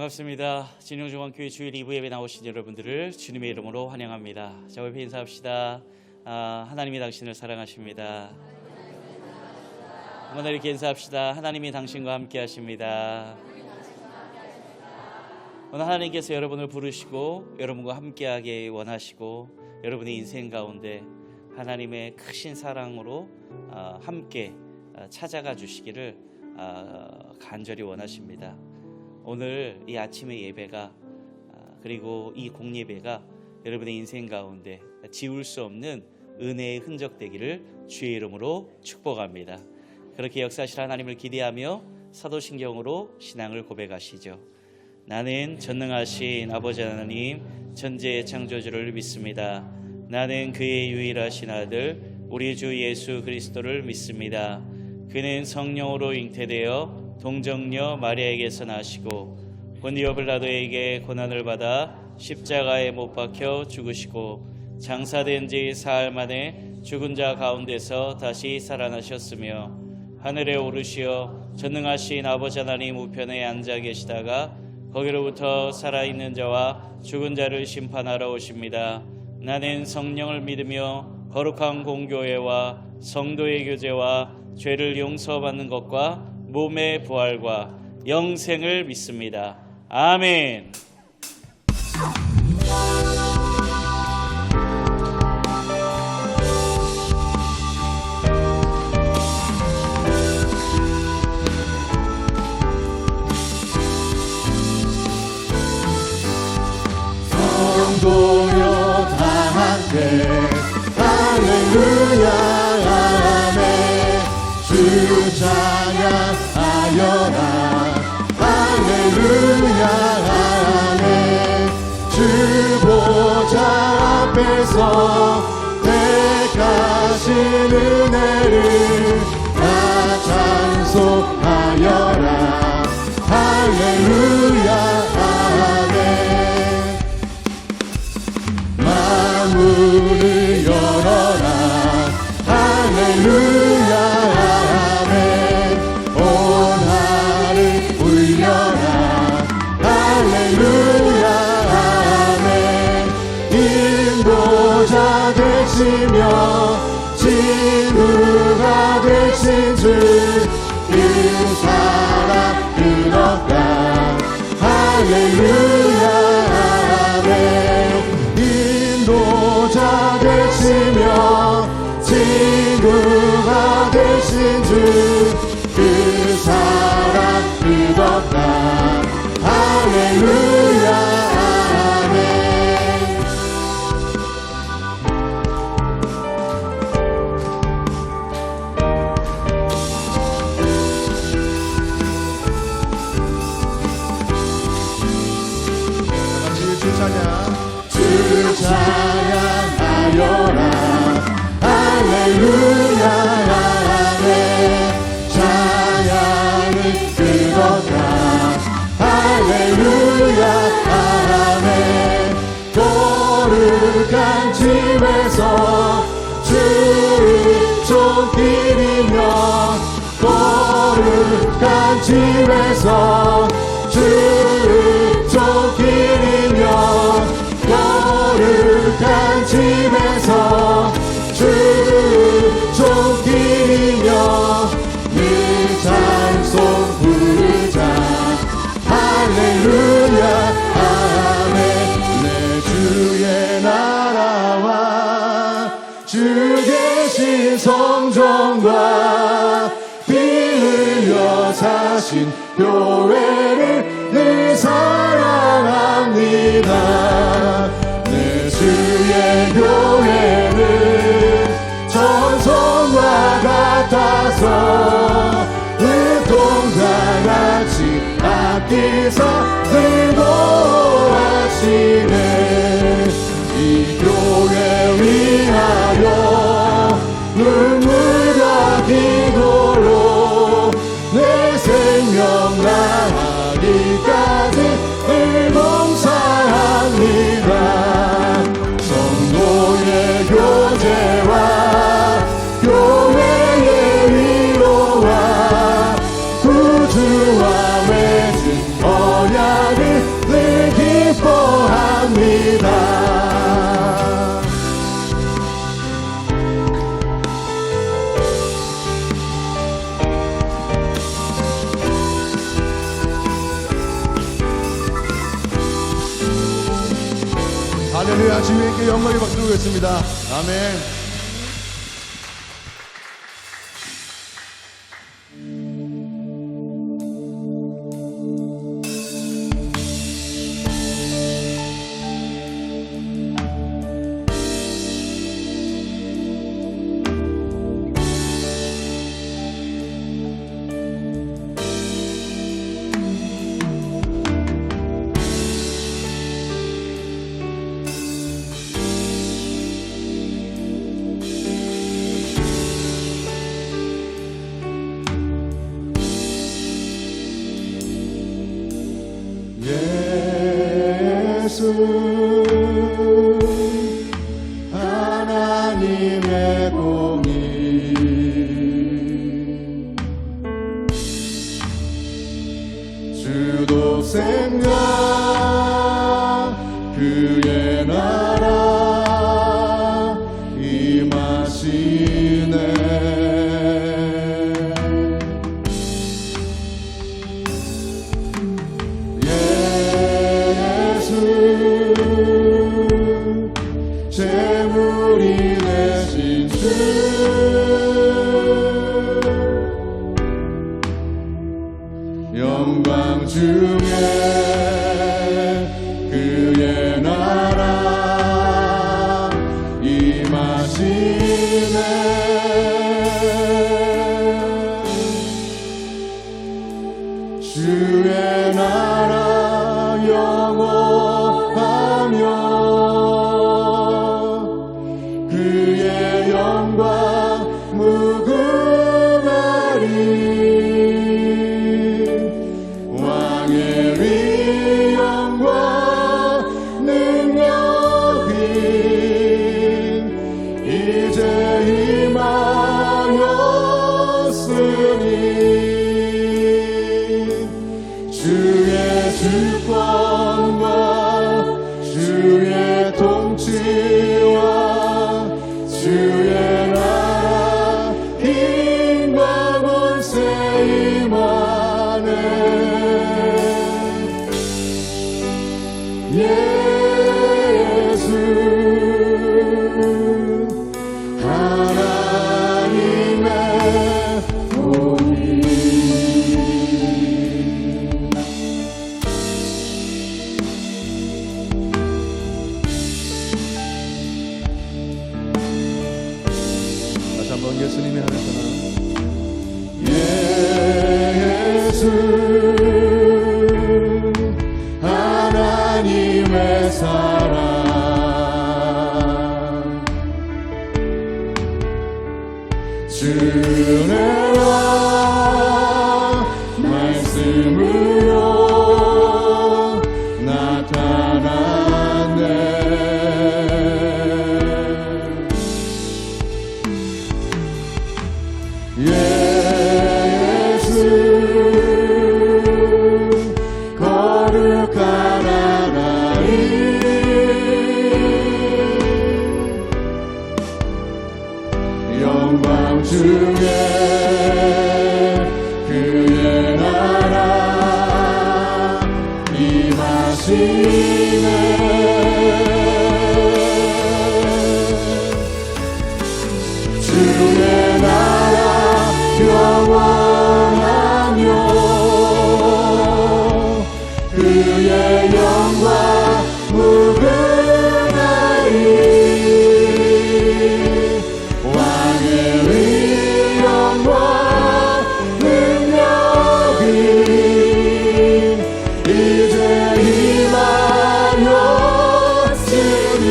반갑습니다. 진영중앙교회 주일 2부 예배 나오신 여러분들을 주님의 이름으로 환영합니다. 자, 옆에 인사합시다. 하나님이 당신을 사랑하십니다. 한번 이렇게 인사합시다. 하나님이 당신과 함께 하십니다. 오늘 하나님께서 여러분을 부르시고 여러분과 함께하게 원하시고 여러분의 인생 가운데 하나님의 크신 사랑으로 함께 찾아가 주시기를 간절히 원하십니다. 오늘 이 아침의 예배가 그리고 이 공예배가 여러분의 인생 가운데 지울 수 없는 은혜의 흔적 되기를 주의 이름으로 축복합니다. 그렇게 역사하실 하나님을 기대하며 사도신경으로 신앙을 고백하시죠. 나는 전능하신 아버지 하나님 천지의 창조주를 믿습니다. 나는 그의 유일하신 아들 우리 주 예수 그리스도를 믿습니다. 그는 성령으로 잉태되어 동정녀 마리아에게서 나시고 본디오 빌라도에게 고난을 받아 십자가에 못 박혀 죽으시고 장사된 지 사흘 만에 죽은 자 가운데서 다시 살아나셨으며 하늘에 오르시어 전능하신 아버지 하나님 우편에 앉아 계시다가 거기로부터 살아있는 자와 죽은 자를 심판하러 오십니다. 나는 성령을 믿으며 거룩한 공교회와 성도의 교제와 죄를 용서받는 것과 몸의 부활과 영생을 믿습니다. 아멘. 성도여 다 함께 할렐루야 아멘. 주 찬양하여라 할렐루야 아멘. 주 보좌 앞에서 택하신 은혜를 다 찬송하여라 할렐루야 아멘. 만물을 열어라 할렐루야 아멘. 온 하늘 울려라 할렐루야 아멘. 인도자 되시며 진우가 되신 주 그 사랑 그렇다 할렐루야 아멘. 인도자 되시며 친구가 되신 주 그 사랑 끝없다 할렐루야 아멘. 주 찬양하여라 할렐루야 아멘. 찬양을 들었다 할렐루야 아멘. 거룩한 집에서 주를 쫓기리며 거룩한 집에서 주를 쫓기리며 거룩한 집에서 주를 쫓기리며 늘 찬송 부르자 할렐루야 아멘. 내 주의 나라와 주 계신 성전과 피 흘려 사신 교회를 늘 사랑합니다. 내 주의 교회는 전성과 같아서 은총과 같이 아끼사 들고하시네. 이 교회 위하여 눈물과 기도로 내 생명 나가기까지 늘 봉사합니다. 성도의 교제와 교회의 위로와 구주와 맺은 언약을 주님께 영광을 받드리겠습니다. 아멘. 예수 하나님의 공의 주도 생각 그의 나라 임하시네 재물이 되신 주 영광 중에 그의 나라 임하시네 주의 나라 영원하며 그의 영광 무궁하리 왕의 위 영광 능력이 이제 임하였으니 주의 주권과 주의 통치와 주의 나라 힘과 권세 임하네 예수 하나님의 공의 다시 한번 예수님이 하는 사랑 예수 하나님의 사랑 주의 말씀으로 나타났네 예수 거룩한 하나님 영광 중에 그의 나라 임하시네 주의 나라 영원하며 그의 영광 무궁하리 왕의 위 영광 능력이 이제 임하였으니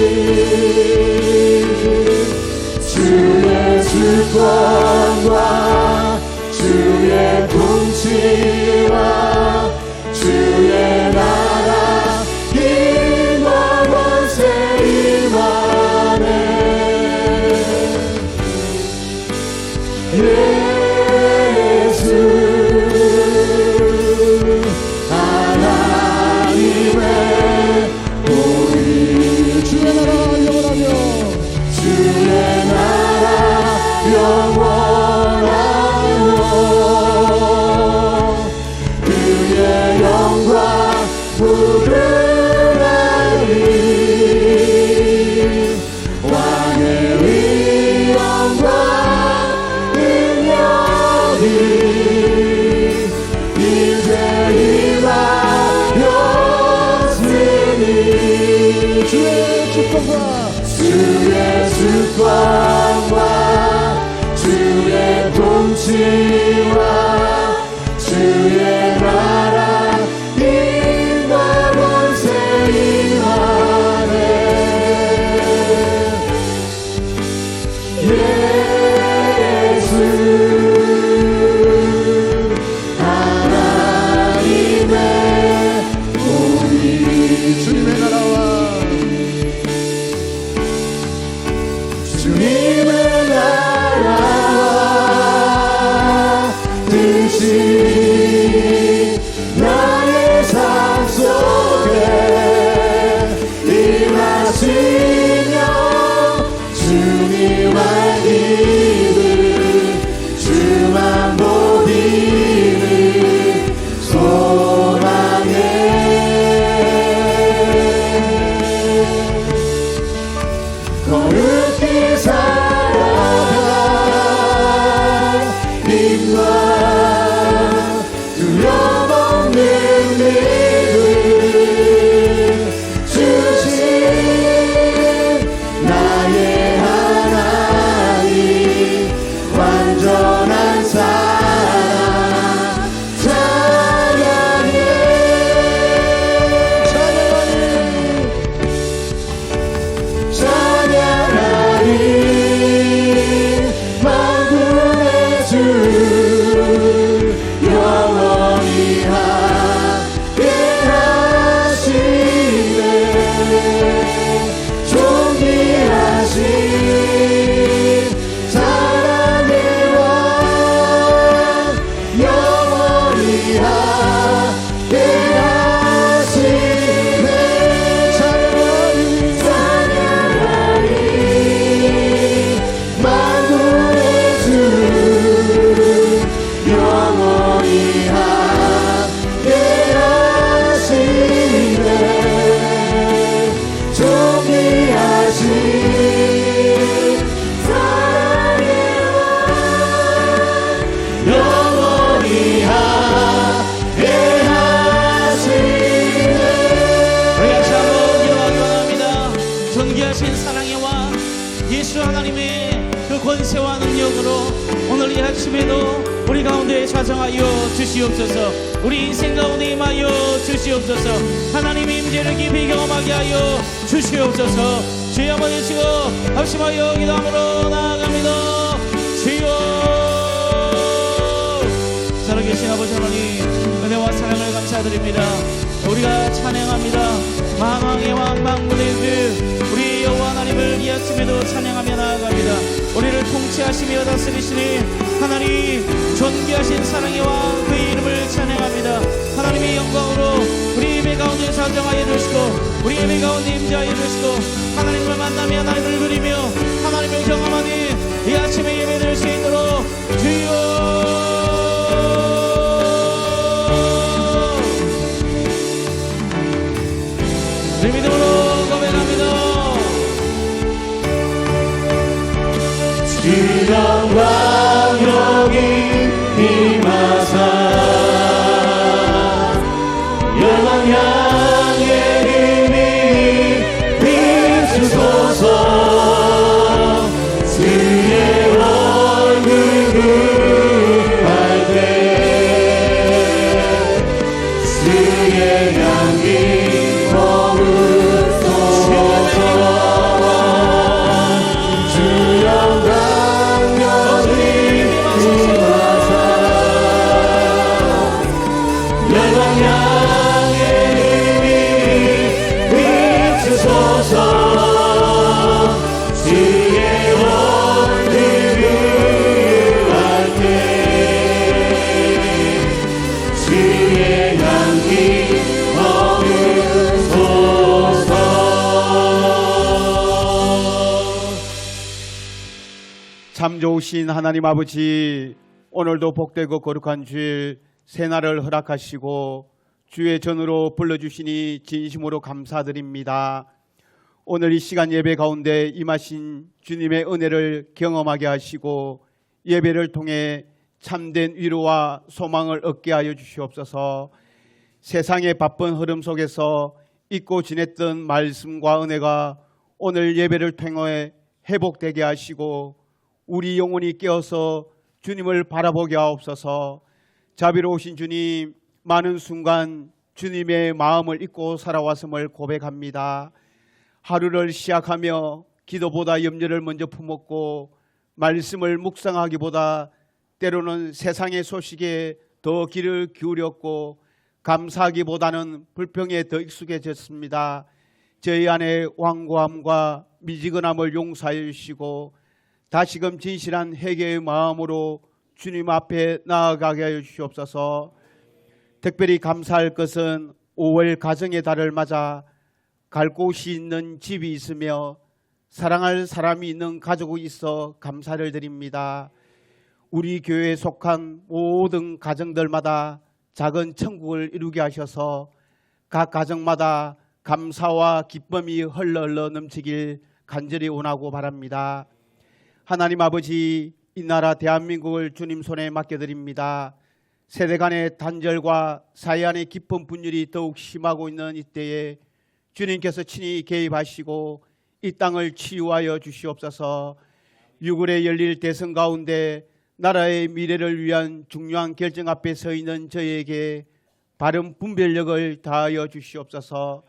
주의 주권과 주의 통치와 주의 나라 힘과 권세 임하네 예수 하나님의 공의 주의 나라 영원하며 주의 나라 영원하며 그의 영광 무궁하리 영광과 주의 통치와 주의 나라 힘과 권세 임하네. 예수 하나님의 우리 주님의 나라와 주님의 나라와 뜻이 나의 삶 속에 임하시며 주님의 길을 주만 보기를 소망해. 거룩히 살아가 힘과 두려움 없는 믿음 주신 나의 하나님 완전한 사랑 찬양해. 찬양하리 만군의 주 영원히 함께 하시네. 존귀하신 사랑의 왕 영원히 함께 하시네. 찬양하리 만군의 주 영원히 함께 하시네. 존귀하신 사랑의 왕 영원히 함께 하시네. 우리 같이 한번 기도하기 원합니다. 존귀하신 사랑의 왕 예수 하나님의 그 권세와 능력으로 오늘 이 아침에도 우리 가운데 자정하여 주시옵소서. 우리 인생 가운데 임하여 주시옵소서. 하나님의 임재를 깊이 경험하게 하여 주시옵소서. 주여 한번 외치고 합심하여 기도함으로 나아갑니다. 주여. 살아계신 아버지 하나님 은혜와 사랑을 감사드립니다. 우리가 찬양합니다. 만왕의 왕 만군의 그 우리 여호와 하나님을 이 아침에도 찬양하며 나아갑니다. 우리를 통치하시며 다스리시니 하나님 존귀하신 사랑의 왕 그 이름을 찬양합니다. 하나님의 영광으로 우리 예배 가운데 자정하여 주시고 우리 예배 가운데 임재하여 주시고 하나님을 만나며 하나님을 누리며 하나님을 경험하니 이 아침에 예배드릴 수 있도록 주여. 내 믿음으로 고백합니다. 주 영광 여기 임하사 영원 향해 힘이 비추소서. 주의 얼굴 구할 때 주의 향기 머무소서. 주 영광 여기 임하사 영원 향해 힘이 비추소서. 주의 얼굴 구할 때 주의 향기 머무소서. 참 좋으신 하나님 아버지, 오늘도 복되고 거룩한 주일 새날을 허락하시고 주의 전으로 불러주시니 진심으로 감사드립니다. 오늘 이 시간 예배 가운데 임하신 주님의 은혜를 경험하게 하시고 예배를 통해 참된 위로와 소망을 얻게 하여 주시옵소서. 세상의 바쁜 흐름 속에서 잊고 지냈던 말씀과 은혜가 오늘 예배를 통해 회복되게 하시고 우리 영혼이 깨어서 주님을 바라보게 하옵소서. 자비로우신 주님, 많은 순간 주님의 마음을 잊고 살아왔음을 고백합니다. 하루를 시작하며 기도보다 염려를 먼저 품었고 말씀을 묵상하기보다 때로는 세상의 소식에 더 귀를 기울였고 감사하기보다는 불평에 더 익숙해졌습니다. 저희 안에 완고함과 미지근함을 용서하여 주시고 다시금 진실한 회개의 마음으로 주님 앞에 나아가게 하여 주시옵소서. 특별히 감사할 것은 5월 가정의 달을 맞아 갈 곳이 있는 집이 있으며 사랑할 사람이 있는 가족이 있어 감사를 드립니다. 우리 교회에 속한 모든 가정들마다 작은 천국을 이루게 하셔서 각 가정마다 감사와 기쁨이 흘러 넘치길 간절히 원하고 바랍니다. 하나님 아버지, 이 나라 대한민국을 주님 손에 맡겨드립니다. 세대 간의 단절과 사회 안의 깊은 분열이 더욱 심하고 있는 이때에 주님께서 친히 개입하시고 이 땅을 치유하여 주시옵소서. 6월에 열릴 대선 가운데 나라의 미래를 위한 중요한 결정 앞에 서 있는 저에게 바른 분별력을 다하여 주시옵소서.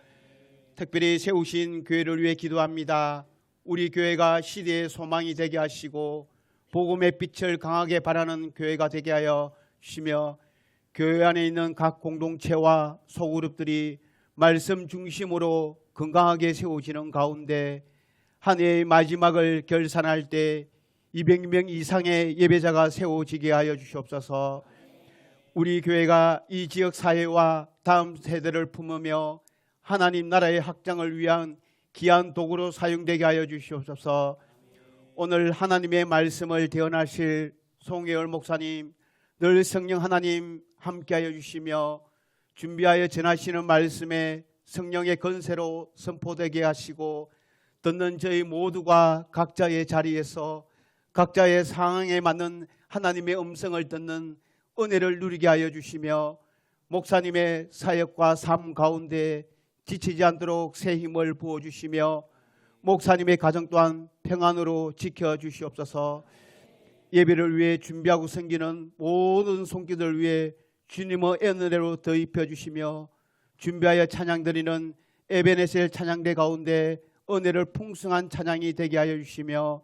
특별히 세우신 교회를 위해 기도합니다. 우리 교회가 시대의 소망이 되게 하시고 복음의 빛을 강하게 발하는 교회가 되게 하여 주시며 교회 안에 있는 각 공동체와 소그룹들이 말씀 중심으로 건강하게 세워지는 가운데 한 해의 마지막을 결산할 때 200명 이상의 예배자가 세워지게 하여 주시옵소서. 우리 교회가 이 지역 사회와 다음 세대를 품으며 하나님 나라의 확장을 위한 귀한 도구로 사용되게 하여 주시옵소서. 오늘 하나님의 말씀을 대언하실 송혜열 목사님, 늘 성령 하나님 함께하여 주시며 준비하여 전하시는 말씀에 성령의 건세로 선포되게 하시고 듣는 저희 모두가 각자의 자리에서 각자의 상황에 맞는 하나님의 음성을 듣는 은혜를 누리게 하여 주시며 목사님의 사역과 삶 가운데 지치지 않도록 새 힘을 부어주시며 목사님의 가정 또한 평안으로 지켜주시옵소서. 예배를 위해 준비하고 섬기는 모든 손길들 위해 주님의 은혜로 더 입혀주시며 준비하여 찬양드리는 에베네셀 찬양대 가운데 은혜를 풍성한 찬양이 되게 하여 주시며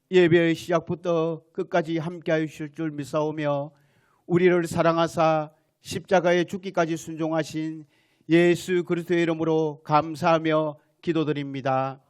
예배의 시작부터 끝까지 함께하여 주실 줄 믿사오며 우리를 사랑하사 십자가에 죽기까지 순종하신 예수 그리스도의 이름으로 감사하며 기도드립니다.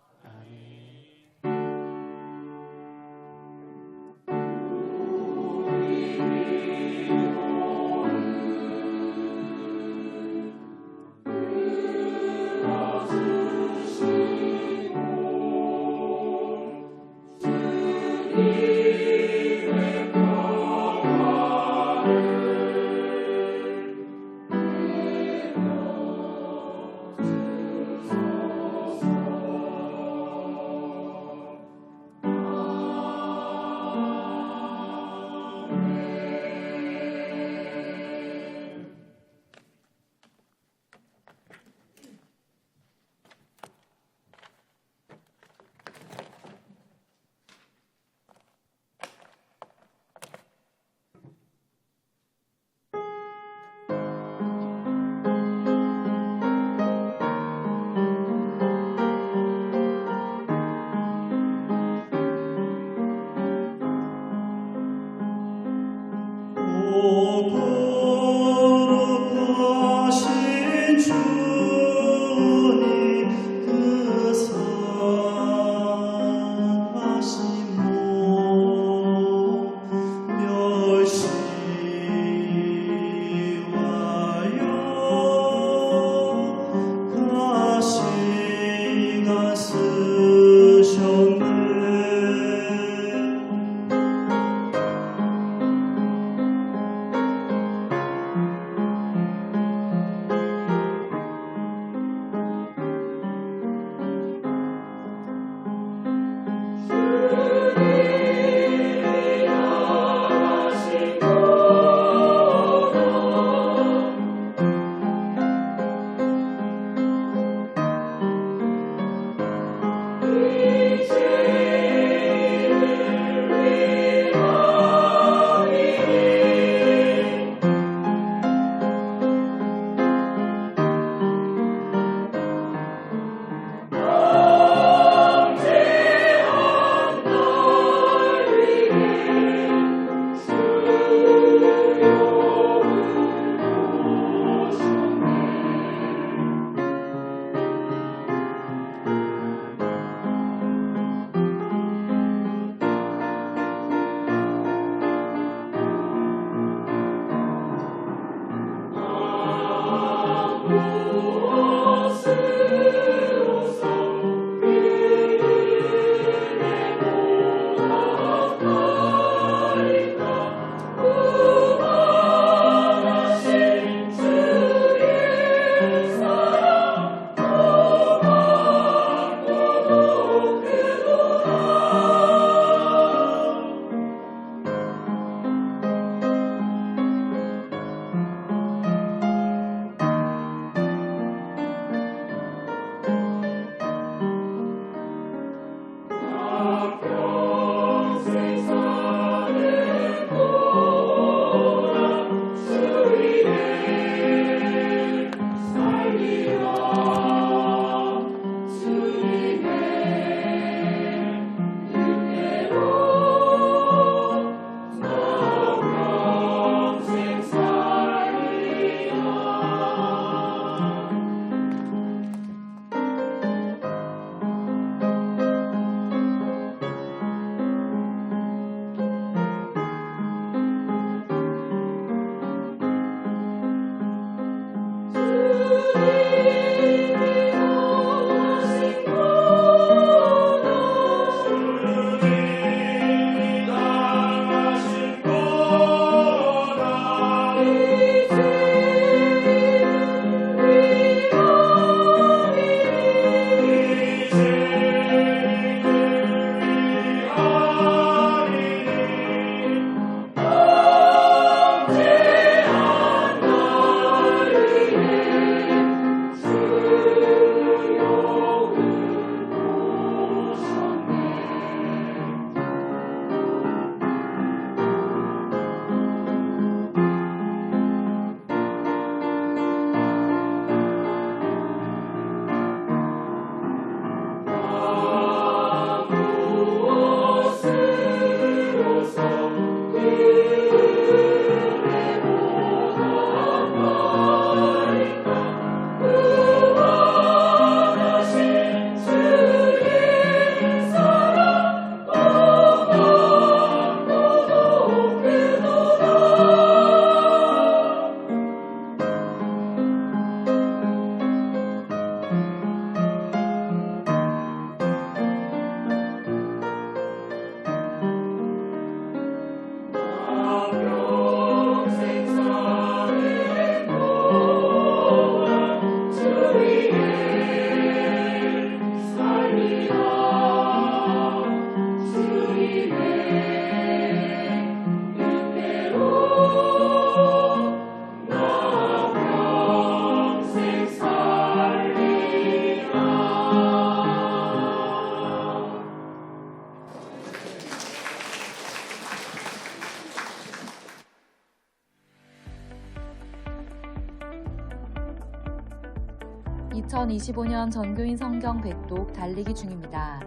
2025년 전교인 성경 100독 달리기 중입니다.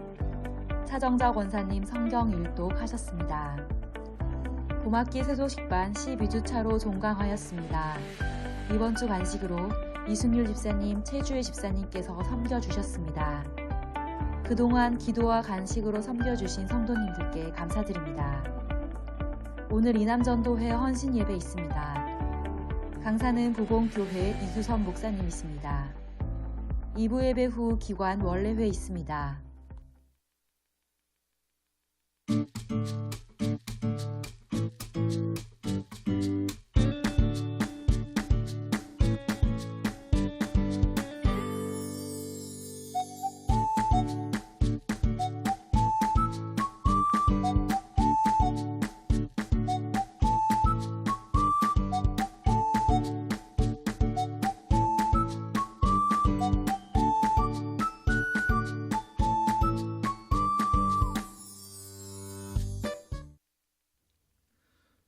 차정자 권사님 성경 1독 하셨습니다. 봄학기 세소식반 12주차로 종강하였습니다. 이번 주 간식으로 이순율 집사님, 최주혜 집사님께서 섬겨주셨습니다. 그동안 기도와 간식으로 섬겨주신 성도님들께 감사드립니다. 오늘 이남전도회 헌신 예배 있습니다. 강사는 부봉교회 이규선 목사님이십니다. 2부 예배 후 기관 원래회 있습니다.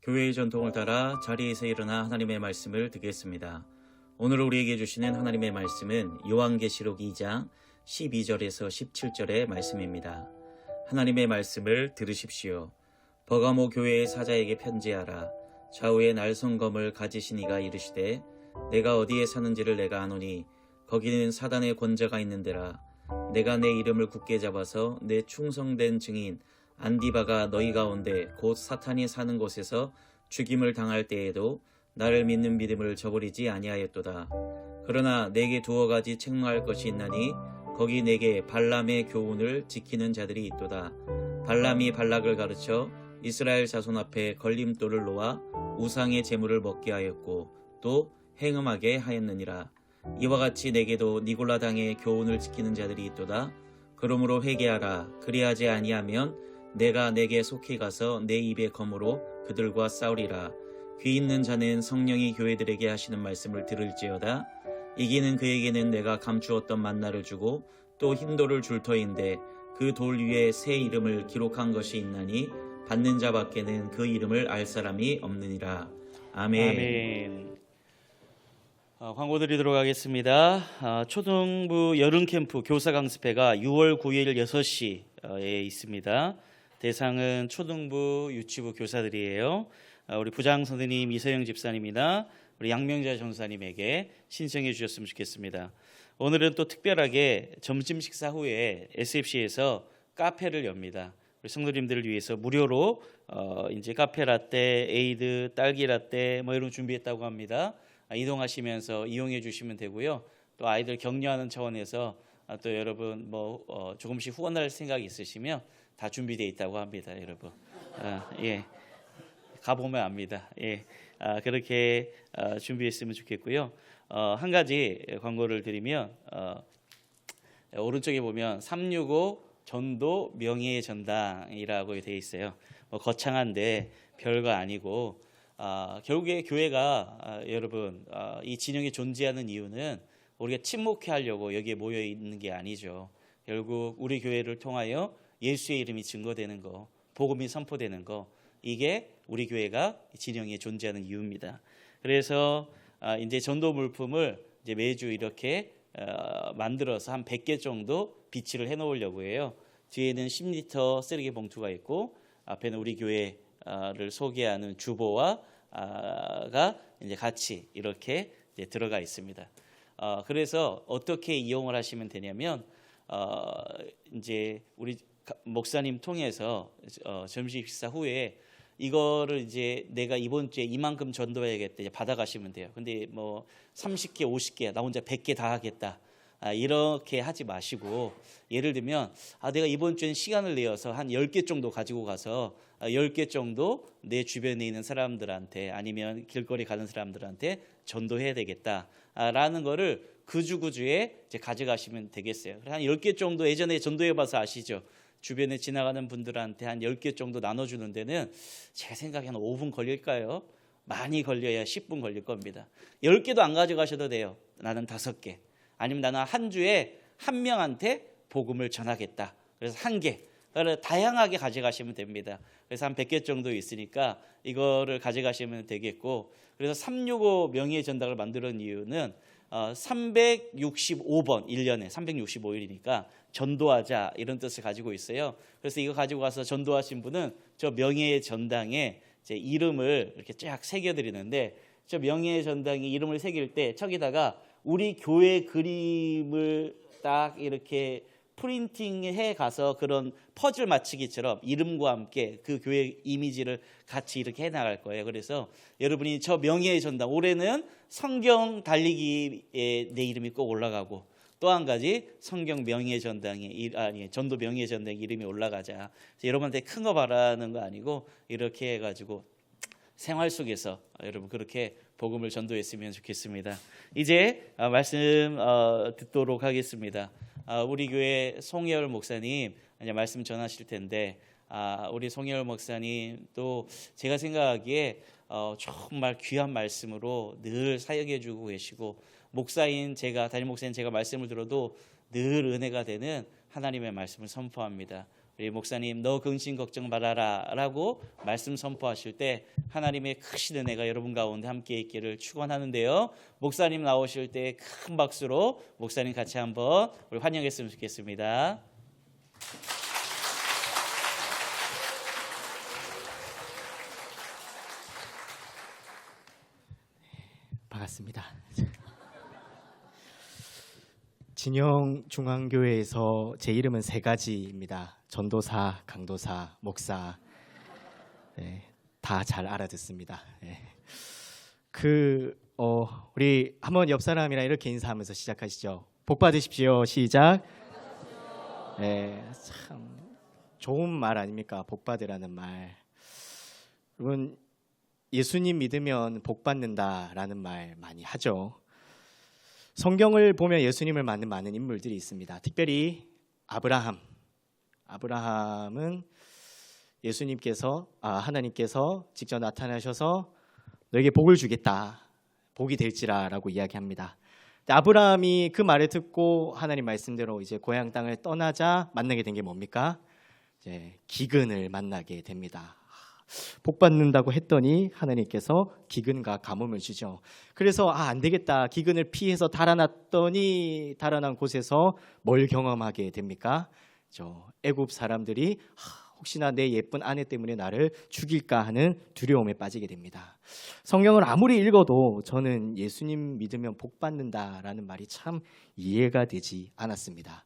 교회의 전통을 따라 자리에서 일어나 하나님의 말씀을 듣겠습니다. 오늘 우리에게 주시는 하나님의 말씀은 요한계시록 2장 12절에서 17절의 말씀입니다. 하나님의 말씀을 들으십시오. 버가모 교회의 사자에게 편지하라. 좌우에 날성검을 가지신 이가 이르시되 내가 어디에 사는지를 내가 아노니 거기는 사단의 권자가 있는 데라. 내가 내 이름을 굳게 잡아서 내 충성된 증인 안디바가 너희 가운데 곧 사탄이 사는 곳에서 죽임을 당할 때에도 나를 믿는 믿음을 저버리지 아니하였도다. 그러나 내게 두어 가지 책망할 것이 있나니 거기 내게 발람의 교훈을 지키는 자들이 있도다. 발람이 발락을 가르쳐 이스라엘 자손 앞에 걸림돌을 놓아 우상의 제물을 먹게 하였고 또 행음하게 하였느니라. 이와 같이 내게도 니골라 당의 교훈을 지키는 자들이 있도다. 그러므로 회개하라. 그리하지 아니하면 내가 내게 속히 가서 내 입의 검으로 그들과 싸우리라. 귀 있는 자는 성령이 교회들에게 하시는 말씀을 들을지어다. 이기는 그에게는 내가 감추었던 만나를 주고 또 흰돌을 줄 터인데 그 돌 위에 새 이름을 기록한 것이 있나니 받는 자밖에는 그 이름을 알 사람이 없느니라. 아멘. 아멘. 광고 드리도록 하겠습니다. 초등부 여름 캠프 교사 강습회가 6월 9일 6시에 있습니다. 대상은 초등부, 유치부 교사들이에요. 우리 부장 선생님 이서영 집사님이나 우리 양명자 전사님에게 신청해 주셨으면 좋겠습니다. 오늘은 또 특별하게 점심 식사 후에 SFC에서 카페를 엽니다. 우리 성도님들을 위해서 무료로 이제 카페 라떼, 에이드, 딸기 라떼 뭐 이런 거 준비했다고 합니다. 이동하시면서 이용해 주시면 되고요. 또 아이들 격려하는 차원에서 또 여러분 뭐 조금씩 후원할 생각이 있으시면 다 준비되어 있다고 합니다, 여러분. 예, 가보면 압니다. 예, 그렇게 준비했으면 좋겠고요. 한 가지 광고를 드리면 오른쪽에 보면 365 전도 명예의 전당이라고 되어 있어요. 뭐 거창한데 별거 아니고 결국에 교회가 여러분 이 진영에 존재하는 이유는 우리가 침묵해 하려고 여기에 모여 있는 게 아니죠. 결국 우리 교회를 통하여 예수의 이름이 증거되는 거, 복음이 선포되는 거, 이게 우리 교회가 진영에 존재하는 이유입니다. 그래서 이제 전도 물품을 이제 매주 이렇게 만들어서 한 100개 정도 비치를 해놓으려고 해요. 뒤에는 10리터 쓰레기 봉투가 있고 앞에는 우리 교회를 소개하는 주보와가 이제 같이 이렇게 이제 들어가 있습니다. 그래서 어떻게 이용을 하시면 되냐면 이제 우리 목사님 통해서 점심 식사 후에 이거를 이제 내가 이번 주에 이만큼 전도해야겠다 이제 받아가시면 돼요. 근데 뭐 30개, 50개, 나 혼자 100개 다 하겠다. 이렇게 하지 마시고 예를 들면 내가 이번 주엔 시간을 내어서 한 10개 정도 가지고 가서 10개 정도 내 주변에 있는 사람들한테 아니면 길거리 가는 사람들한테 전도해야 되겠다라는 거를 그주에 이제 가져가시면 되겠어요. 한 10개 정도 예전에 전도해봐서 아시죠? 주변에 지나가는 분들한테 한 10개 정도 나눠주는 데는 제 생각에 한 5분 걸릴까요? 많이 걸려야 10분 걸릴 겁니다. 10개도 안 가져가셔도 돼요. 나는 5개. 아니면 나는 한 주에 한 명한테 복음을 전하겠다. 그래서 1개. 다양하게 가져가시면 됩니다. 그래서 한 100개 정도 있으니까 이거를 가져가시면 되겠고, 그래서 365 명예의 전당을 만드는 이유는 365번 1년에 365일이니까 전도하자 이런 뜻을 가지고 있어요. 그래서 이거 가지고 가서 전도하신 분은 저 명예의 전당에 제 이름을 이렇게 쫙 새겨드리는데, 저 명예의 전당에 이름을 새길 때 저기다가 우리 교회 그림을 딱 이렇게 프린팅해 가서 그런 퍼즐 맞추기처럼 이름과 함께 그 교회 이미지를 같이 이렇게 해나갈 거예요. 그래서 여러분이 저 명예의 전당, 올해는 성경 달리기에 내 이름이 꼭 올라가고, 또 한 가지 성경 명예의 전당에 전도 명예의 전당에 이름이 올라가자. 그래서 여러분한테 큰 거 바라는 거 아니고 이렇게 해가지고 생활 속에서 여러분 그렇게 복음을 전도했으면 좋겠습니다. 이제 말씀 듣도록 하겠습니다. 우리 교회 송혜열 목사님 이제 말씀 전하실 텐데, 우리 송혜열 목사님 또 제가 생각하기에 정말 귀한 말씀으로 늘 사역해주고 계시고, 목사인 제가, 담임 목사인 제가 말씀을 들어도 늘 은혜가 되는 하나님의 말씀을 선포합니다. 우리 목사님 너 근심 걱정 말아라 라고 말씀 선포하실 때 하나님의 크신 은혜가 여러분 가운데 함께 있기를 축원하는데요. 목사님 나오실 때 큰 박수로 목사님 같이 한번 우리 환영했으면 좋겠습니다. 반갑습니다. 진영중앙교회에서 제 이름은 세 가지입니다. 전도사, 강도사, 목사. 네, 다 잘 알아듣습니다. 네. 우리 한번 옆 사람이랑 이렇게 인사하면서 시작하시죠. 복 받으십시오. 시작. 네, 참 좋은 말 아닙니까? 복 받으라는 말. 여러분, 예수님 믿으면 복 받는다라는 말 많이 하죠. 성경을 보면 예수님을 맞는 많은 인물들이 있습니다. 특별히 아브라함은 예수님께서 하나님께서 직접 나타나셔서 너에게 복을 주겠다, 복이 될지라라고 이야기합니다. 아브라함이 그 말을 듣고 하나님 말씀대로 이제 고향 땅을 떠나자 만나게 된 게 뭡니까? 이제 기근을 만나게 됩니다. 복 받는다고 했더니 하나님께서 기근과 가뭄을 주죠. 그래서 안 되겠다, 기근을 피해서 달아났더니 달아난 곳에서 뭘 경험하게 됩니까? 애굽 사람들이 혹시나 내 예쁜 아내 때문에 나를 죽일까 하는 두려움에 빠지게 됩니다. 성경을 아무리 읽어도 저는 예수님 믿으면 복 받는다라는 말이 참 이해가 되지 않았습니다.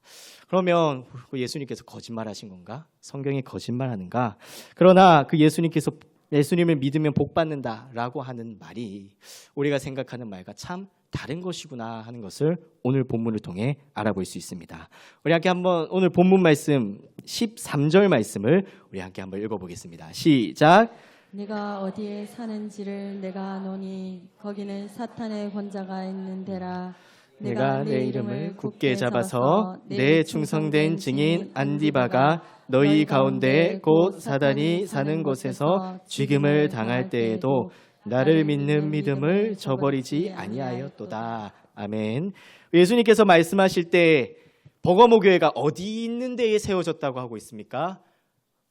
그러면 예수님께서 거짓말하신 건가? 성경이 거짓말하는가? 그러나 그 예수님을 믿으면 복 받는다라고 하는 말이 우리가 생각하는 말과 참 다른 것이구나 하는 것을 오늘 본문을 통해 알아볼 수 있습니다. 우리 함께 한번 오늘 본문 말씀 13절 말씀을 우리 함께 한번 읽어보겠습니다. 시작. 네가 어디에 사는지를 내가 아노니 거기는 사탄의 권자가 있는 데라. 내가 내 이름을 굳게 잡아서 내 충성된 증인 안디바가 너희 가운데 곧 사단이 사는 곳에서 죽임을 당할 때에도 나를 믿는 믿음을 저버리지 아니하였도다. 아멘. 예수님께서 말씀하실 때 버가모 교회가 어디 있는 데에 세워졌다고 하고 있습니까?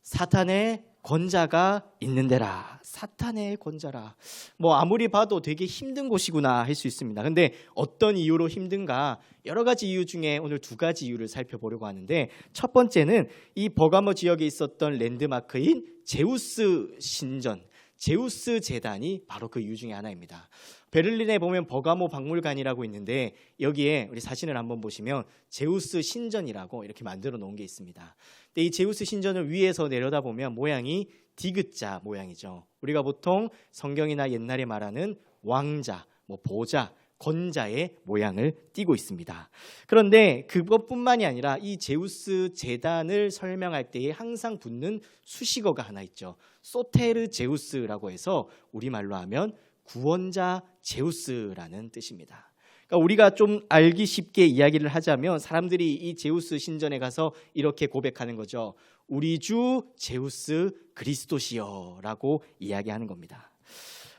사탄의 권자가 있는 데라. 사탄의 권자라. 아무리 봐도 되게 힘든 곳이구나 할 수 있습니다. 근데 어떤 이유로 힘든가? 여러 가지 이유 중에 오늘 두 가지 이유를 살펴보려고 하는데, 첫 번째는 이 버가모 지역에 있었던 랜드마크인 제우스 신전, 제우스 재단이 바로 그 이유 중에 하나입니다. 베를린에 보면 버가모 박물관이라고 있는데 여기에 우리 사진을 한번 보시면 제우스 신전이라고 이렇게 만들어 놓은 게 있습니다. 근데 이 제우스 신전을 위에서 내려다보면 모양이 디귿자 모양이죠. 우리가 보통 성경이나 옛날에 말하는 왕자, 보자, 권자의 모양을 띠고 있습니다. 그런데 그것뿐만이 아니라 이 제우스 재단을 설명할 때에 항상 붙는 수식어가 하나 있죠. 소테르 제우스라고 해서 우리말로 하면 구원자 제우스라는 뜻입니다. 그러니까 우리가 좀 알기 쉽게 이야기를 하자면 사람들이 이 제우스 신전에 가서 이렇게 고백하는 거죠. 우리 주 제우스 그리스도시여라고 이야기하는 겁니다.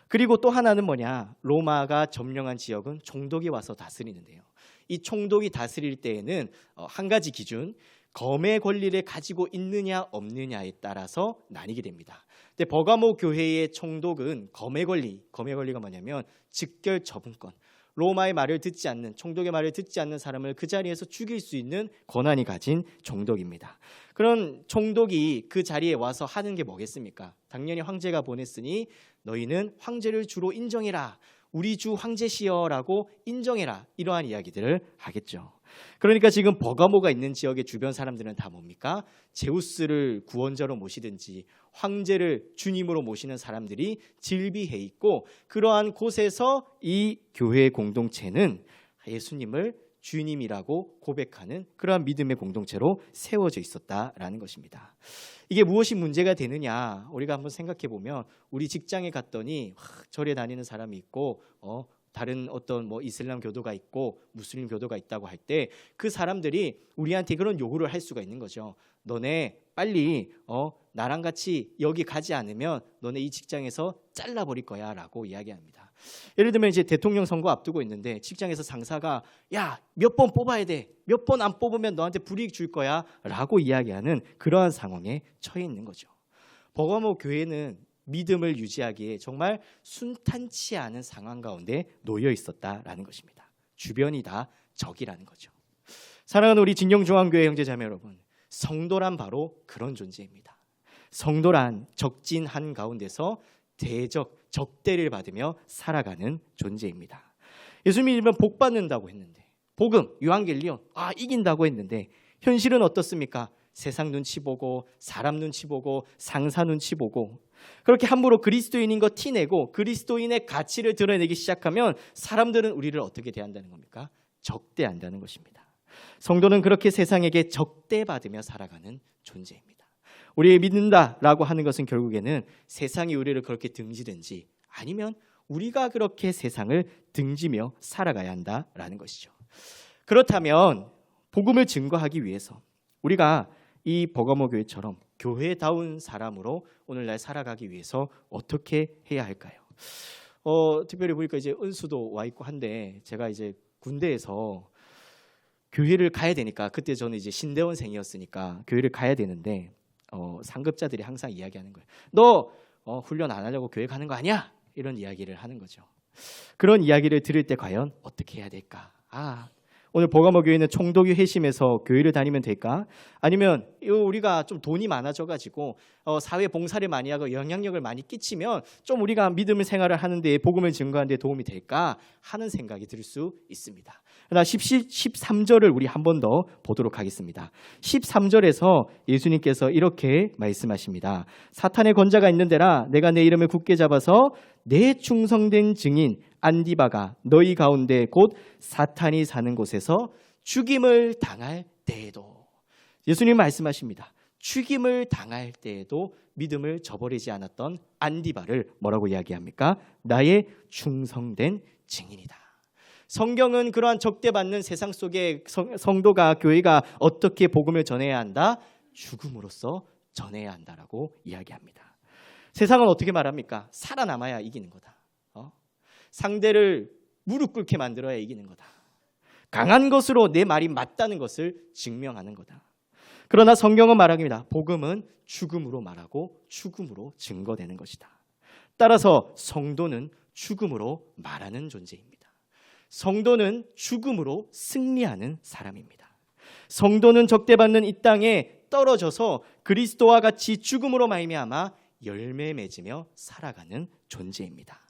그리고 또 하나는 뭐냐? 로마가 점령한 지역은 총독이 와서 다스리는데요. 이 총독이 다스릴 때에는 한 가지 기준, 검의 권리를 가지고 있느냐 없느냐에 따라서 나뉘게 됩니다. 근데 버가모 교회의 총독은 검의 권리가 뭐냐면 즉결 처분권. 로마의 말을 듣지 않는, 총독의 말을 듣지 않는 사람을 그 자리에서 죽일 수 있는 권한이 가진 총독입니다. 그런 총독이 그 자리에 와서 하는 게 뭐겠습니까? 당연히 황제가 보냈으니 너희는 황제를 주로 인정해라. 우리 주 황제시여라고 인정해라. 이러한 이야기들을 하겠죠. 그러니까 지금 버가모가 있는 지역의 주변 사람들은 다 뭡니까? 제우스를 구원자로 모시든지 황제를 주님으로 모시는 사람들이 질비해 있고, 그러한 곳에서 이 교회 공동체는 예수님을 주님이라고 고백하는 그러한 믿음의 공동체로 세워져 있었다라는 것입니다. 이게 무엇이 문제가 되느냐, 우리가 한번 생각해 보면 우리 직장에 갔더니 절에 다니는 사람이 있고 다른 어떤 이슬람 교도가 있고 무슬림 교도가 있다고 할 때 그 사람들이 우리한테 그런 요구를 할 수가 있는 거죠. 너네 빨리 나랑 같이 여기 가지 않으면 너네 이 직장에서 잘라버릴 거야 라고 이야기합니다. 예를 들면 이제 대통령 선거 앞두고 있는데 직장에서 상사가 야, 몇 번 뽑아야 돼, 몇 번 안 뽑으면 너한테 불이익 줄 거야 라고 이야기하는 그러한 상황에 처해 있는 거죠. 버가모 교회는 믿음을 유지하기에 정말 순탄치 않은 상황 가운데 놓여 있었다라는 것입니다. 주변이 다 적이라는 거죠. 사랑하는 우리 진영중앙교회 형제자매 여러분, 성도란 바로 그런 존재입니다. 성도란 적진한 가운데서 적대를 받으며 살아가는 존재입니다. 예수님이 믿으면 복 받는다고 했는데, 복음, 유한겔리온, 이긴다고 했는데 현실은 어떻습니까? 세상 눈치 보고 사람 눈치 보고 상사 눈치 보고, 그렇게 함부로 그리스도인인 거 티내고 그리스도인의 가치를 드러내기 시작하면 사람들은 우리를 어떻게 대한다는 겁니까? 적대한다는 것입니다. 성도는 그렇게 세상에게 적대받으며 살아가는 존재입니다. 우리 믿는다라고 하는 것은 결국에는 세상이 우리를 그렇게 등지든지 아니면 우리가 그렇게 세상을 등지며 살아가야 한다라는 것이죠. 그렇다면 복음을 증거하기 위해서 우리가 이 버가모 교회처럼 교회다운 사람으로 오늘날 살아가기 위해서 어떻게 해야 할까요? 특별히 보니까 이제 은수도 와 있고 한데, 제가 이제 군대에서 교회를 가야 되니까, 그때 저는 이제 신대원생이었으니까 교회를 가야 되는데 상급자들이 항상 이야기하는 거예요. 너 훈련 안 하려고 교회 가는 거 아니야? 이런 이야기를 하는 거죠. 그런 이야기를 들을 때 과연 어떻게 해야 될까? 오늘 버가모 교회는 총독이 회심해서 교회를 다니면 될까? 아니면 우리가 좀 돈이 많아져가지고 사회 봉사를 많이 하고 영향력을 많이 끼치면 좀 우리가 믿음의 생활을 하는데, 복음을 증거하는 데 도움이 될까 하는 생각이 들 수 있습니다. 그러나 13절을 우리 한 번 더 보도록 하겠습니다. 13절에서 예수님께서 이렇게 말씀하십니다. 사탄의 권자가 있는 데라 내가 내 이름을 굳게 잡아서 내 충성된 증인 안디바가 너희 가운데 곧 사탄이 사는 곳에서 죽임을 당할 때에도, 예수님 말씀하십니다. 죽임을 당할 때에도 믿음을 저버리지 않았던 안디바를 뭐라고 이야기합니까? 나의 충성된 증인이다. 성경은 그러한 적대받는 세상 속에 성도가, 교회가 어떻게 복음을 전해야 한다? 죽음으로써 전해야 한다라고 이야기합니다. 세상은 어떻게 말합니까? 살아남아야 이기는 거다. 상대를 무릎 꿇게 만들어야 이기는 거다. 강한 것으로 내 말이 맞다는 것을 증명하는 거다. 그러나 성경은 말합니다. 복음은 죽음으로 말하고 죽음으로 증거되는 것이다. 따라서 성도는 죽음으로 말하는 존재입니다. 성도는 죽음으로 승리하는 사람입니다. 성도는 적대받는 이 땅에 떨어져서 그리스도와 같이 죽음으로 말미암아 열매 맺으며 살아가는 존재입니다.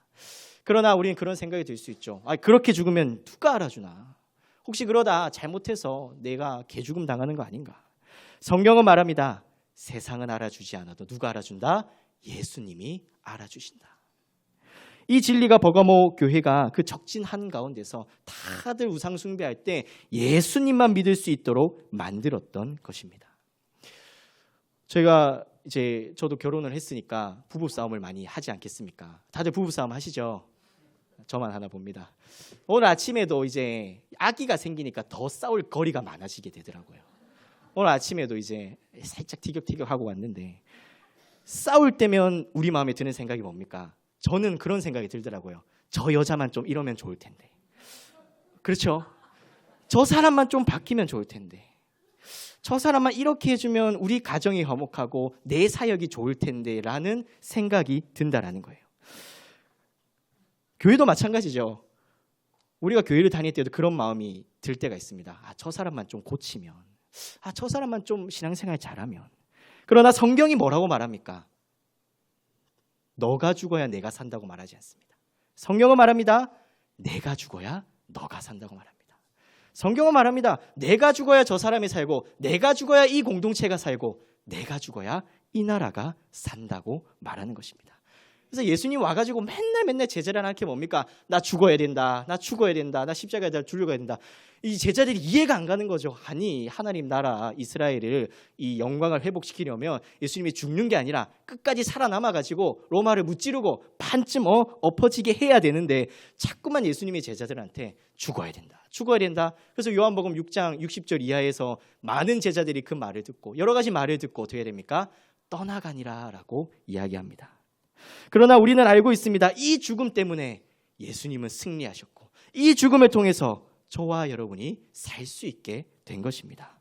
그러나 우리는 그런 생각이 들 수 있죠. 그렇게 죽으면 누가 알아주나? 혹시 그러다 잘못해서 내가 개죽음 당하는 거 아닌가? 성경은 말합니다. 세상은 알아주지 않아도 누가 알아준다? 예수님이 알아주신다. 이 진리가 버가모 교회가 그 적진한 가운데서 다들 우상 숭배할 때 예수님만 믿을 수 있도록 만들었던 것입니다. 저도 결혼을 했으니까 부부싸움을 많이 하지 않겠습니까? 다들 부부싸움 하시죠? 저만 하나 봅니다. 오늘 아침에도 이제 아기가 생기니까 더 싸울 거리가 많아지게 되더라고요. 오늘 아침에도 이제 살짝 티격태격하고 왔는데, 싸울 때면 우리 마음에 드는 생각이 뭡니까? 저는 그런 생각이 들더라고요. 저 여자만 좀 이러면 좋을 텐데. 그렇죠? 저 사람만 좀 바뀌면 좋을 텐데. 저 사람만 이렇게 해주면 우리 가정이 화목하고 내 사역이 좋을 텐데 라는 생각이 든다라는 거예요. 교회도 마찬가지죠. 우리가 교회를 다닐 때도 그런 마음이 들 때가 있습니다. 저 사람만 좀 고치면, 저 사람만 좀 신앙생활 잘하면. 그러나 성경이 뭐라고 말합니까? 너가 죽어야 내가 산다고 말하지 않습니다. 성경은 말합니다. 내가 죽어야 너가 산다고 말합니다. 성경은 말합니다. 내가 죽어야 저 사람이 살고, 내가 죽어야 이 공동체가 살고, 내가 죽어야 이 나라가 산다고 말하는 것입니다. 그래서 예수님 와가지고 맨날 제자를 하는 게 뭡니까? 나 죽어야 된다. 나 죽어야 된다. 나 십자가에 달려가야 된다. 이 제자들이 이해가 안 가는 거죠. 아니, 하나님 나라 이스라엘을 이 영광을 회복시키려면 예수님이 죽는 게 아니라 끝까지 살아남아가지고 로마를 무찌르고 반쯤 엎어지게 해야 되는데 자꾸만 예수님이 제자들한테 죽어야 된다. 죽어야 된다. 그래서 요한복음 6장 60절 이하에서 많은 제자들이 그 말을 듣고 여러 가지 말을 듣고 어떻게 됩니까? 떠나가니라 라고 이야기합니다. 그러나 우리는 알고 있습니다. 이 죽음 때문에 예수님은 승리하셨고 이 죽음을 통해서 저와 여러분이 살 수 있게 된 것입니다.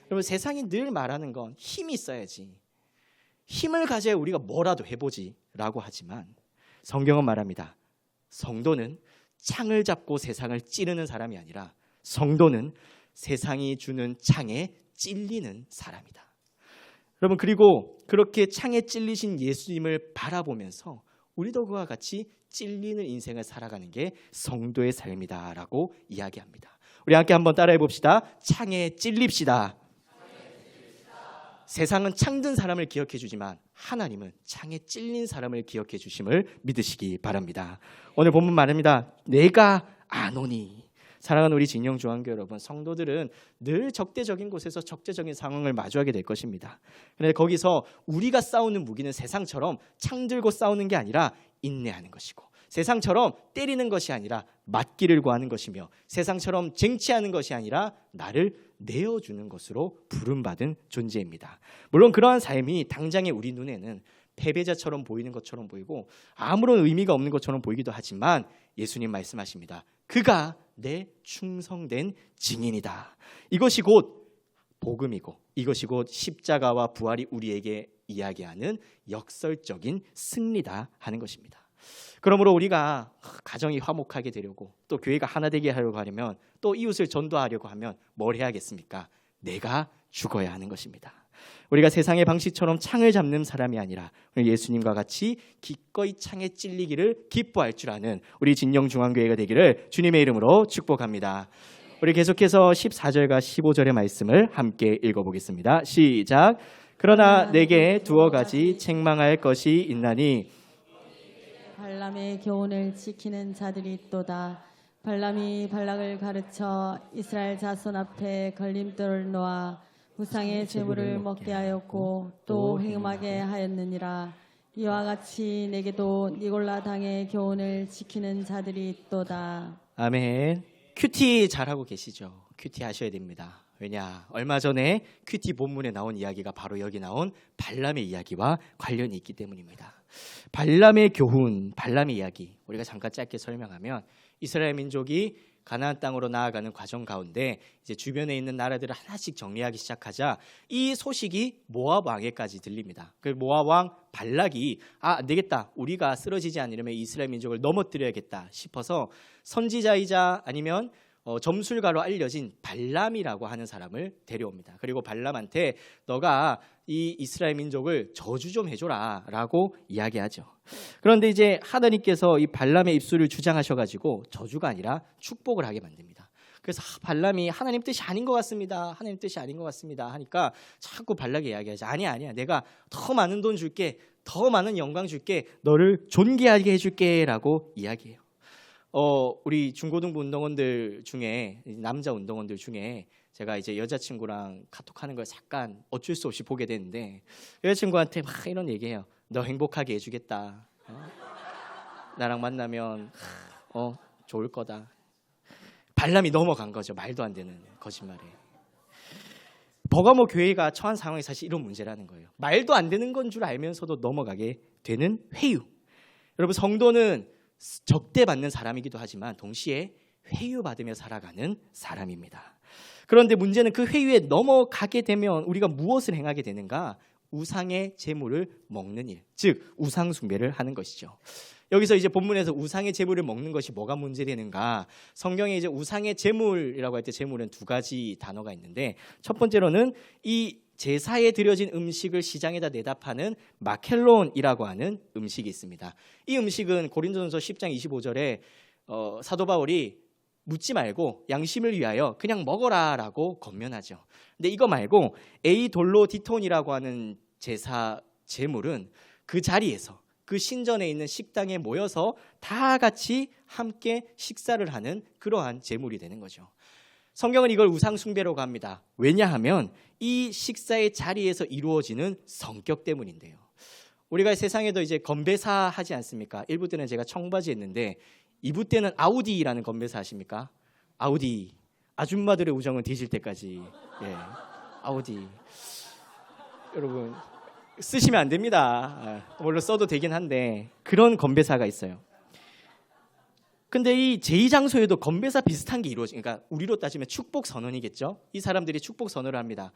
여러분, 세상이 늘 말하는 건 힘이 있어야지, 힘을 가져야 우리가 뭐라도 해보지 라고 하지만 성경은 말합니다. 성도는 창을 잡고 세상을 찌르는 사람이 아니라 성도는 세상이 주는 창에 찔리는 사람이다. 여러분, 그리고 그렇게 창에 찔리신 예수님을 바라보면서 우리도 그와 같이 찔리는 인생을 살아가는 게 성도의 삶이다라고 이야기합니다. 우리 함께 한번 따라해 봅시다. 창에 찔립시다. 세상은 창든 사람을 기억해 주지만 하나님은 창에 찔린 사람을 기억해 주심을 믿으시기 바랍니다. 오늘 본문 말입니다. 내가 아노니. 사랑하는 우리 진영중앙교 여러분, 성도들은 늘 적대적인 곳에서 적대적인 상황을 마주하게 될 것입니다. 그런데 거기서 우리가 싸우는 무기는 세상처럼 창 들고 싸우는 게 아니라 인내하는 것이고, 세상처럼 때리는 것이 아니라 맞기를 구하는 것이며, 세상처럼 쟁취하는 것이 아니라 나를 내어주는 것으로 부름받은 존재입니다. 물론 그러한 삶이 당장의 우리 눈에는 패배자처럼 보이는 것처럼 보이고 아무런 의미가 없는 것처럼 보이기도 하지만 예수님 말씀하십니다. 그가 내 충성된 증인이다. 이것이 곧 복음이고 이것이 곧 십자가와 부활이 우리에게 이야기하는 역설적인 승리다 하는 것입니다. 그러므로 우리가 가정이 화목하게 되려고, 또 교회가 하나 되게 하려고 하려면, 또 이웃을 전도하려고 하면 뭘 해야겠습니까? 내가 죽어야 하는 것입니다. 우리가 세상의 방식처럼 창을 잡는 사람이 아니라 예수님과 같이 기꺼이 창에 찔리기를 기뻐할 줄 아는 우리 진영중앙교회가 되기를 주님의 이름으로 축복합니다. 우리 계속해서 14절과 15절의 말씀을 함께 읽어보겠습니다. 시작. 그러나 내게 두어 가지 책망할 것이 있나니 발람의 교훈을 지키는 자들이 있도다. 발람이 발락을 가르쳐 이스라엘 자손 앞에 걸림돌을 놓아 우상의 제물을 먹게 하였고 또 행음하게 하였느니라. 이와 같이 내게도 니골라 당의 교훈을 지키는 자들이 있도다. 아멘. 큐티 잘하고 계시죠? 큐티 하셔야 됩니다. 왜냐? 얼마 전에 큐티 본문에 나온 이야기가 바로 여기 나온 발람의 이야기와 관련이 있기 때문입니다. 발람의 교훈, 발람의 이야기, 우리가 잠깐 짧게 설명하면 이스라엘 민족이 가나안 땅으로 나아가는 과정 가운데 이제 주변에 있는 나라들을 하나씩 정리하기 시작하자 이 소식이 모압 왕에까지 들립니다. 그 모압 왕 발락이 안 되겠다, 우리가 쓰러지지 않으려면 이스라엘 민족을 넘어뜨려야겠다 싶어서 선지자이자 아니면 점술가로 알려진 발람이라고 하는 사람을 데려옵니다. 그리고 발람한테 너가 이 이스라엘 민족을 저주 좀 해줘라 라고 이야기하죠. 그런데 이제 하나님께서 이 발람의 입술을 주장하셔가지고 저주가 아니라 축복을 하게 만듭니다. 그래서 발람이 하나님 뜻이 아닌 것 같습니다, 하나님 뜻이 아닌 것 같습니다 하니까 자꾸 발락이 이야기하죠. 아니야, 내가 더 많은 돈 줄게, 더 많은 영광 줄게, 너를 존귀하게 해줄게 라고 이야기해요. 우리 중고등부 운동원들 중에, 남자 운동원들 중에 제가 이제 여자친구랑 카톡하는 걸 잠깐 어쩔 수 없이 보게 되는데 여자친구한테 막 이런 얘기해요. 너 행복하게 해주겠다. 나랑 만나면 좋을 거다. 발람이 넘어간 거죠. 말도 안 되는 거짓말에. 버가모 교회가 처한 상황이 사실 이런 문제라는 거예요. 말도 안 되는 건 줄 알면서도 넘어가게 되는 회유. 여러분, 성도는 적대받는 사람이기도 하지만 동시에 회유받으며 살아가는 사람입니다. 그런데 문제는 그 회유에 넘어가게 되면 우리가 무엇을 행하게 되는가? 우상의 제물을 먹는 일, 즉 우상 숭배를 하는 것이죠. 여기서 이제 본문에서 우상의 제물을 먹는 것이 뭐가 문제되는가? 성경에 이제 우상의 제물이라고 할 때 제물은 두 가지 단어가 있는데 첫 번째로는 이 제사에 드려진 음식을 시장에다 내다 파는 마켈론이라고 하는 음식이 있습니다. 이 음식은 고린도전서 10장 25절에 사도 바울이 묻지 말고 양심을 위하여 그냥 먹어라라고 권면하죠. 근데 이거 말고 에이돌로디톤이라고 하는 제사 제물은 그 자리에서 그 신전에 있는 식당에 모여서 다 같이 함께 식사를 하는 그러한 제물이 되는 거죠. 성경은 이걸 우상 숭배라고 합니다. 왜냐하면 이 식사의 자리에서 이루어지는 성격 때문인데요. 우리가 세상에도 이제 건배사 하지 않습니까? 1부 때는 제가 청바지 했는데 2부 때는 아우디라는 건배사 하십니까? 아우디. 아줌마들의 우정은 뒤질 때까지. 예. 아우디. 여러분 쓰시면 안 됩니다. 물론 써도 되긴 한데 그런 건배사가 있어요. 근데 이 제2장소에도 건배사 비슷한 게 그러니까 우리로 따지면 축복 선언이겠죠. 이 사람들이 축복 선언을 합니다.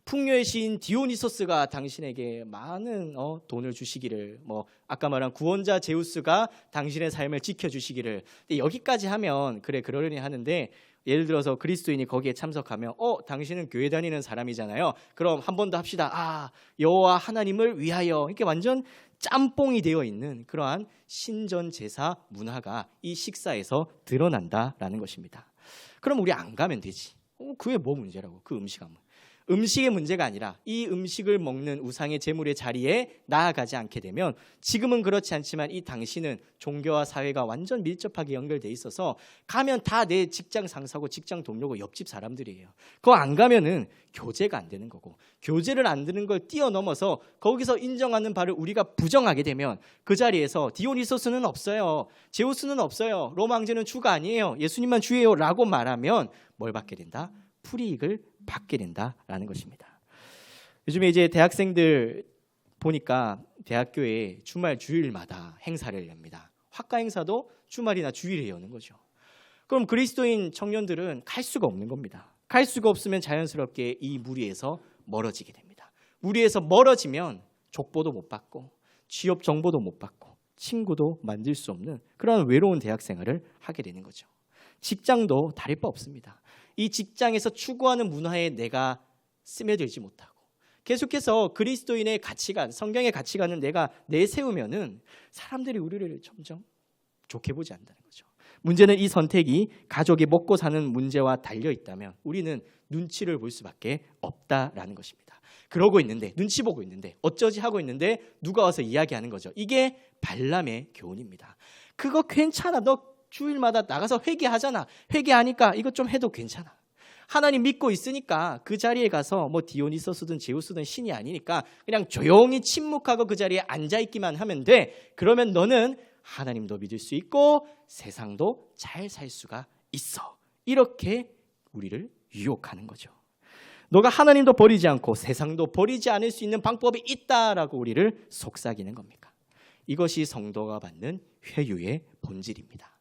풍요의 시인 디오니소스가 당신에게 많은 돈을 주시기를, 뭐 아까 말한 구원자 제우스가 당신의 삶을 지켜주시기를. 근데 여기까지 하면 그래 그러려니 하는데, 예를 들어서 그리스도인이 거기에 참석하면 당신은 교회 다니는 사람이잖아요. 그럼 한 번 더 합시다. 여호와 하나님을 위하여. 이렇게 완전 짬뽕이 되어 있는 그러한 신전 제사 문화가 이 식사에서 드러난다라는 것입니다. 그럼 우리 안 가면 되지. 그게 뭐 문제라고? 그 음식의 문제가 아니라 이 음식을 먹는 우상의 제물의 자리에 나아가지 않게 되면, 지금은 그렇지 않지만 이 당시는 종교와 사회가 완전 밀접하게 연결돼 있어서 가면 다 내 직장 상사고 직장 동료고 옆집 사람들이에요. 그거 안 가면은 교제가 안 되는 거고, 교제를 안 되는 걸 뛰어넘어서 거기서 인정하는 바를 우리가 부정하게 되면 그 자리에서 디오니소스는 없어요, 제우스는 없어요, 로마 황제는 주가 아니에요, 예수님만 주예요 라고 말하면 뭘 받게 된다? 불이익을 받게 된다라는 것입니다. 요즘에 이제 대학생들 보니까 대학교에 주말 주일마다 행사를 엽니다. 학과 행사도 주말이나 주일에 여는 거죠. 그럼 그리스도인 청년들은 갈 수가 없는 겁니다. 갈 수가 없으면 자연스럽게 이 무리에서 멀어지게 됩니다. 무리에서 멀어지면 족보도 못 받고 취업 정보도 못 받고 친구도 만들 수 없는 그런 외로운 대학 생활을 하게 되는 거죠. 직장도 다를 바 없습니다. 이 직장에서 추구하는 문화에 내가 스며들지 못하고 계속해서 그리스도인의 가치관, 성경의 가치관을 내가 내세우면은 사람들이 우리를 점점 좋게 보지 않는다는 거죠. 문제는 이 선택이 가족이 먹고 사는 문제와 달려 있다면 우리는 눈치를 볼 수밖에 없다라는 것입니다. 그러고 있는데, 눈치 보고 있는데, 어쩌지 하고 있는데 누가 와서 이야기하는 거죠. 이게 발람의 교훈입니다. 그거 괜찮아, 너 주일마다 나가서 회개하잖아. 회개하니까 이것 좀 해도 괜찮아. 하나님 믿고 있으니까 그 자리에 가서 뭐 디오니소스든 제우스든 신이 아니니까 그냥 조용히 침묵하고 그 자리에 앉아있기만 하면 돼. 그러면 너는 하나님도 믿을 수 있고 세상도 잘 살 수가 있어. 이렇게 우리를 유혹하는 거죠. 너가 하나님도 버리지 않고 세상도 버리지 않을 수 있는 방법이 있다라고 우리를 속삭이는 겁니까? 이것이 성도가 받는 회유의 본질입니다.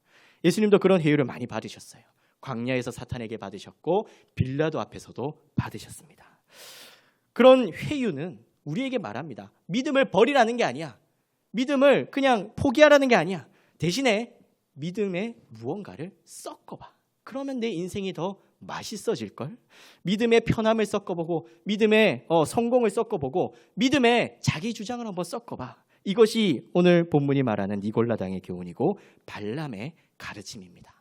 예수님도 그런 회유를 많이 받으셨어요. 광야에서 사탄에게 받으셨고 빌라도 앞에서도 받으셨습니다. 그런 회유는 우리에게 말합니다. 믿음을 버리라는 게 아니야. 믿음을 그냥 포기하라는 게 아니야. 대신에 믿음의 무언가를 섞어봐. 그러면 내 인생이 더 맛있어질걸? 믿음의 편함을 섞어보고 믿음의 성공을 섞어보고 믿음의 자기 주장을 한번 섞어봐. 이것이 오늘 본문이 말하는 니골라당의 교훈이고 발람의 가르침입니다.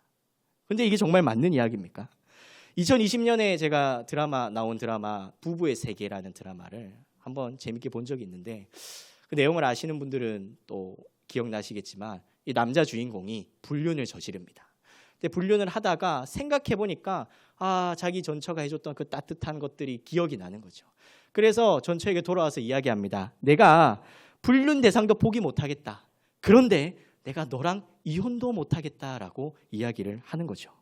근데 이게 정말 맞는 이야기입니까? 2020년에 제가 나온 드라마 부부의 세계라는 드라마를 한번 재밌게 본 적이 있는데, 그 내용을 아시는 분들은 또 기억나시겠지만 이 남자 주인공이 불륜을 저지릅니다. 근데 불륜을 하다가 생각해 보니까 자기 전처가 해줬던 그 따뜻한 것들이 기억이 나는 거죠. 그래서 전처에게 돌아와서 이야기합니다. 내가 불륜 대상도 포기 못하겠다. 그런데 내가 너랑 이혼도 못하겠다라고 이야기를 하는 거죠.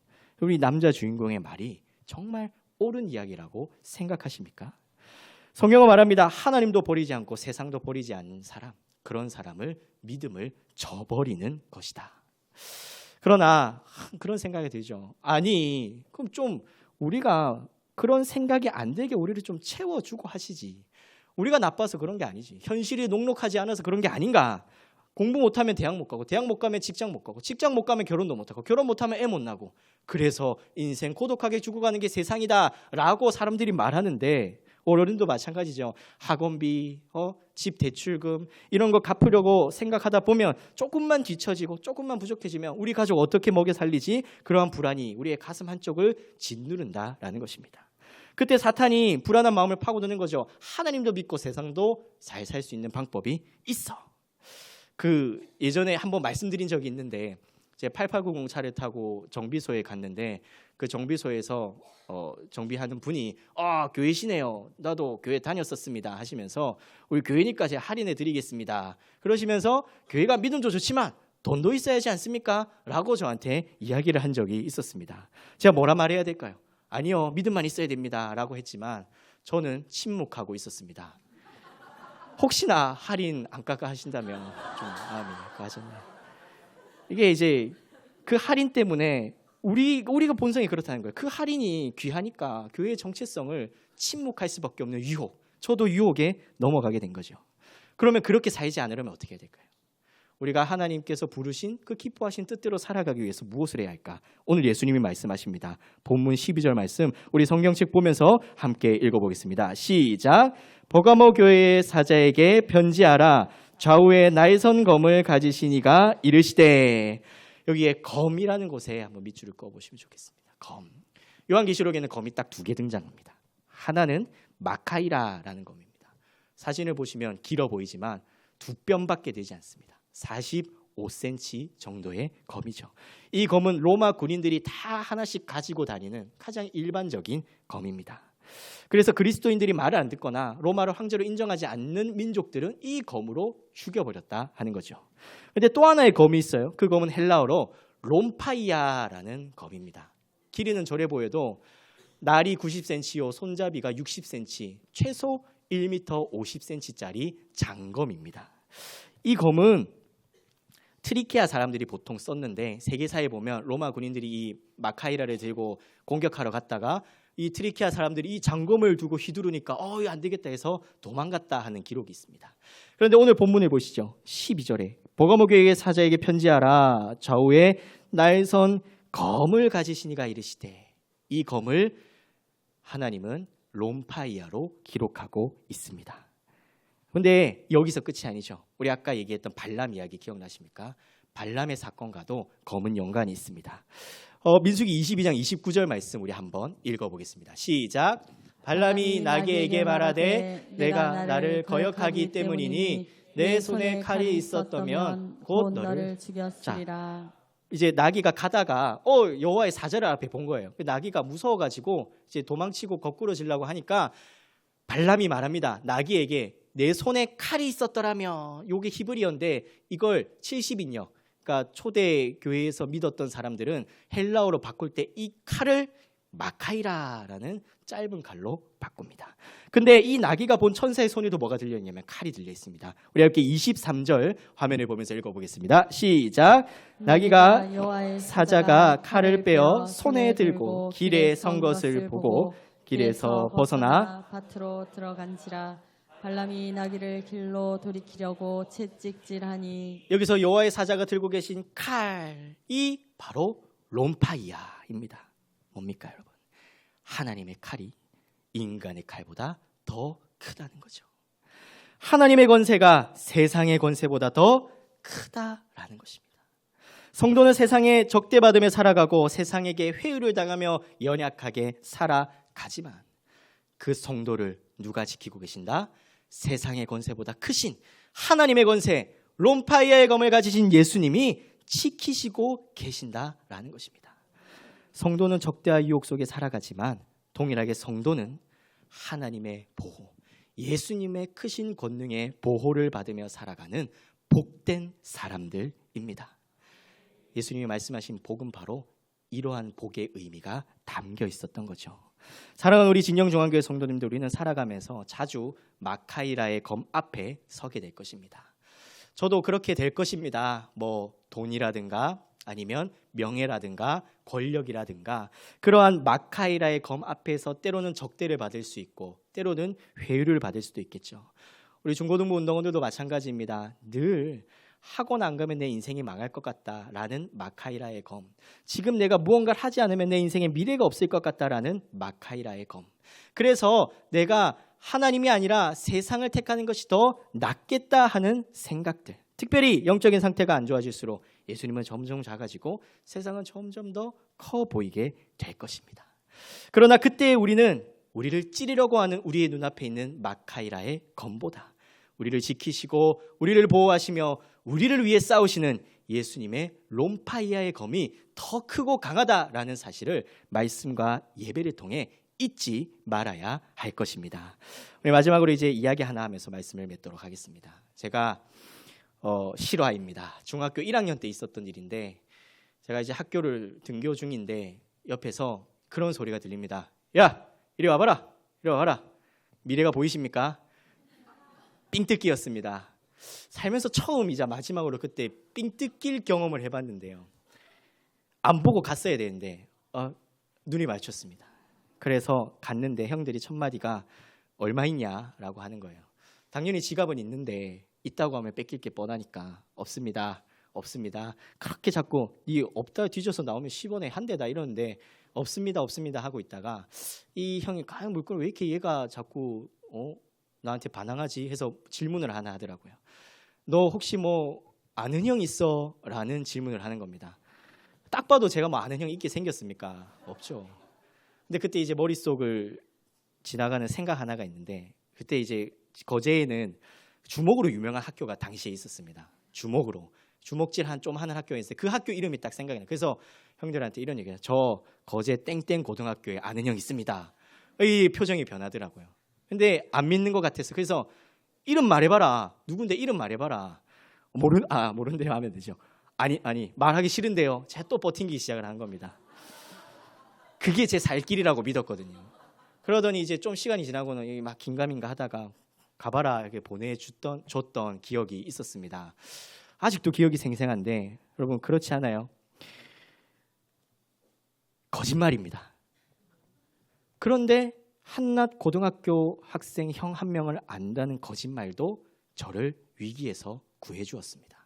우리 남자 주인공의 말이 정말 옳은 이야기라고 생각하십니까? 성경은 말합니다. 하나님도 버리지 않고 세상도 버리지 않는 사람, 그런 사람을 믿음을 저버리는 것이다. 그러나 그런 생각이 들죠. 아니, 그럼 좀 우리가 그런 생각이 안 되게 우리를 좀 채워주고 하시지. 우리가 나빠서 그런 게 아니지. 현실이 녹록하지 않아서 그런 게 아닌가. 공부 못하면 대학 못 가고, 대학 못 가면 직장 못 가고, 직장 못 가면 결혼도 못 하고, 결혼 못하면 애 못 나고, 그래서 인생 고독하게 죽어가는 게 세상이다라고 사람들이 말하는데, 어른도 마찬가지죠. 학원비, 집 대출금 이런 거 갚으려고 생각하다 보면 조금만 뒤처지고 조금만 부족해지면 우리 가족 어떻게 먹여 살리지? 그러한 불안이 우리의 가슴 한쪽을 짓누른다라는 것입니다. 그때 사탄이 불안한 마음을 파고드는 거죠. 하나님도 믿고 세상도 잘 살 수 있는 방법이 있어. 그 예전에 한번 말씀드린 적이 있는데, 제 8890 차를 타고 정비소에 갔는데, 그 정비소에서 정비하는 분이 교회시네요. 나도 교회 다녔었습니다 하시면서, 우리 교회니까 제가 할인해 드리겠습니다. 그러시면서 교회가 믿음도 좋지만 돈도 있어야지 않습니까? 라고 저한테 이야기를 한 적이 있었습니다. 제가 뭐라 말해야 될까요? 아니요, 믿음만 있어야 됩니다 라고 했지만 저는 침묵하고 있었습니다. 혹시나 할인 안 깎아 하신다면 좀 마음이 가졌네요. 이게 이제 그 할인 때문에 우리가 본성이 그렇다는 거예요. 그 할인이 귀하니까 교회의 정체성을 침묵할 수밖에 없는 유혹. 저도 유혹에 넘어가게 된 거죠. 그러면 그렇게 살지 않으려면 어떻게 해야 될까요? 우리가 하나님께서 부르신 그 기뻐하신 뜻대로 살아가기 위해서 무엇을 해야 할까? 오늘 예수님이 말씀하십니다. 본문 12절 말씀 우리 성경책 보면서 함께 읽어보겠습니다. 시작. 버가모 교회의 사자에게 편지하라. 좌우에 날선 검을 가지신 이가 이르시되. 여기에 검이라는 곳에 한번 밑줄을 그어보시면 좋겠습니다. 검. 요한계시록에는 검이 딱 2개 등장합니다. 하나는 마카이라라는 검입니다. 사진을 보시면 길어 보이지만 2뼘밖에 되지 않습니다. 45cm 정도의 검이죠. 이 검은 로마 군인들이 다 하나씩 가지고 다니는 가장 일반적인 검입니다. 그래서 그리스도인들이 말을 안 듣거나 로마를 황제로 인정하지 않는 민족들은 이 검으로 죽여버렸다 하는 거죠. 그런데 또 하나의 검이 있어요. 그 검은 헬라어로 롬파이아라는 검입니다. 길이는 저래 보여도 날이 90cm요, 손잡이가 60cm, 최소 1m 50cm짜리 장검입니다. 이 검은 트리키아 사람들이 보통 썼는데 세계사에 보면 로마 군인들이 이 마카이라를 들고 공격하러 갔다가 이 트리키아 사람들이 이 장검을 두고 휘두르니까 이거 안 되겠다 해서 도망갔다 하는 기록이 있습니다. 그런데 오늘 본문을 보시죠. 12절에 버가모 교회의 사자에게 편지하라. 좌우에 날선 검을 가지신 이가 이르시되. 이 검을 하나님은 롬파이아로 기록하고 있습니다. 그런데 여기서 끝이 아니죠. 우리 아까 얘기했던 발람 이야기 기억나십니까? 발람의 사건과도 검은 연관이 있습니다. 민수기 22장 29절 말씀 우리 한번 읽어보겠습니다. 시작. 발람이 나귀에게 말하되 내가 나를 거역하기 때문이니 내 손에 칼이 있었다면 곧 너를 죽였으리라. 이제 나귀가 가다가 여호와의 사자를 앞에 본 거예요. 나귀가 무서워가지고 이제 도망치고 거꾸러지려고 하니까 발람이 말합니다. 나귀에게 내 손에 칼이 있었더라면, 요게 히브리어인데 이걸 70인역, 그러니까 초대 교회에서 믿었던 사람들은 헬라어로 바꿀 때 이 칼을 마카이라라는 짧은 칼로 바꿉니다. 근데 이 나귀가 본 천사의 손에도 뭐가 들려 있냐면 칼이 들려 있습니다. 우리 함께 23절 화면을 보면서 읽어보겠습니다. 시작. 나귀가 사자가 칼을 빼어 손에 들고 길에 선 것을 보고 길에서 벗어나 밭으로 들어간지라. 발람이 나귀를 길로 돌이키려고 채찍질하니. 여기서 여호와의 사자가 들고 계신 칼이 바로 롬파이아입니다. 뭡니까 여러분? 하나님의 칼이 인간의 칼보다 더 크다는 거죠. 하나님의 권세가 세상의 권세보다 더 크다라는 것입니다. 성도는 세상에 적대받으며 살아가고 세상에게 회유를 당하며 연약하게 살아가지만 그 성도를 누가 지키고 계신다? 세상의 권세보다 크신 하나님의 권세, 롬파이아의 검을 가지신 예수님이 지키시고 계신다라는 것입니다. 성도는 적대와 유혹 속에 살아가지만 동일하게 성도는 하나님의 보호, 예수님의 크신 권능의 보호를 받으며 살아가는 복된 사람들입니다. 예수님이 말씀하신 복은 바로 이러한 복의 의미가 담겨 있었던 거죠. 사랑하는 우리 진영중앙교회 성도님들, 우리는 살아가면서 자주 마카이라의 검 앞에 서게 될 것입니다. 저도 그렇게 될 것입니다. 뭐 돈이라든가 아니면 명예라든가 권력이라든가 그러한 마카이라의 검 앞에서 때로는 적대를 받을 수 있고 때로는 회유를 받을 수도 있겠죠. 우리 중고등부 운동원들도 마찬가지입니다. 늘 학원 안 가면 내 인생이 망할 것 같다라는 마카이라의 검. 지금 내가 무언가를 하지 않으면 내 인생에 미래가 없을 것 같다라는 마카이라의 검. 그래서 내가 하나님이 아니라 세상을 택하는 것이 더 낫겠다 하는 생각들. 특별히 영적인 상태가 안 좋아질수록 예수님은 점점 작아지고 세상은 점점 더 커 보이게 될 것입니다. 그러나 그때 우리는 우리를 찌르려고 하는 우리의 눈앞에 있는 마카이라의 검보다 우리를 지키시고 우리를 보호하시며 우리를 위해 싸우시는 예수님의 롬파이아의 검이 더 크고 강하다라는 사실을 말씀과 예배를 통해 잊지 말아야 할 것입니다. 우리 마지막으로 이제 이야기 하나 하면서 말씀을 맺도록 하겠습니다. 제가 실화입니다. 중학교 1학년 때 있었던 일인데 제가 이제 학교를 등교 중인데 옆에서 그런 소리가 들립니다. 야, 이리 와봐라. 이리 와봐라. 미래가 보이십니까? 삥뜯기였습니다. 살면서 처음이자 마지막으로 그때 삥뜯길 경험을 해봤는데요. 안 보고 갔어야 되는데 눈이 마주쳤습니다. 그래서 갔는데 형들이 첫 마디가 얼마 있냐라고 하는 거예요. 당연히 지갑은 있는데 있다고 하면 뺏길 게 뻔하니까 없습니다. 그렇게 자꾸 이 없다 뒤져서 나오면 10원에 한 대다 이러는데 없습니다 하고 있다가 이 형이 과연 물건을 왜 이렇게 얘가 자꾸 나한테 반항하지 해서 질문을 하나 하더라고요. 너 혹시 뭐 아는 형 있어? 라는 질문을 하는 겁니다. 딱 봐도 제가 뭐 아는 형 있게 생겼습니까? 없죠. 근데 그때 이제 머릿속을 지나가는 생각 하나가 있는데 그때 이제 거제에는 주먹으로 유명한 학교가 당시에 있었습니다. 주먹질 좀 하는 학교가 있어요. 그 학교 이름이 딱 생각이 나요. 그래서 형들한테 이런 얘기해요. 저 거제 땡땡 고등학교에 아는 형 있습니다. 이 표정이 변하더라고요. 근데 안 믿는 것 같아서 그래서 이름 말해봐라. 누군데 이름 말해봐라. 모른대요 하면 되죠. 아니 말하기 싫은데요. 제가 또 버팅기기 시작을 한 겁니다. 그게 제 살 길이라고 믿었거든요. 그러더니 이제 좀 시간이 지나고는 막 긴가민가 하다가 가봐라 이렇게 줬던 기억이 있었습니다. 아직도 기억이 생생한데 여러분 그렇지 않아요? 거짓말입니다. 그런데 한낱 고등학교 학생 형 한 명을 안다는 거짓말도 저를 위기에서 구해주었습니다.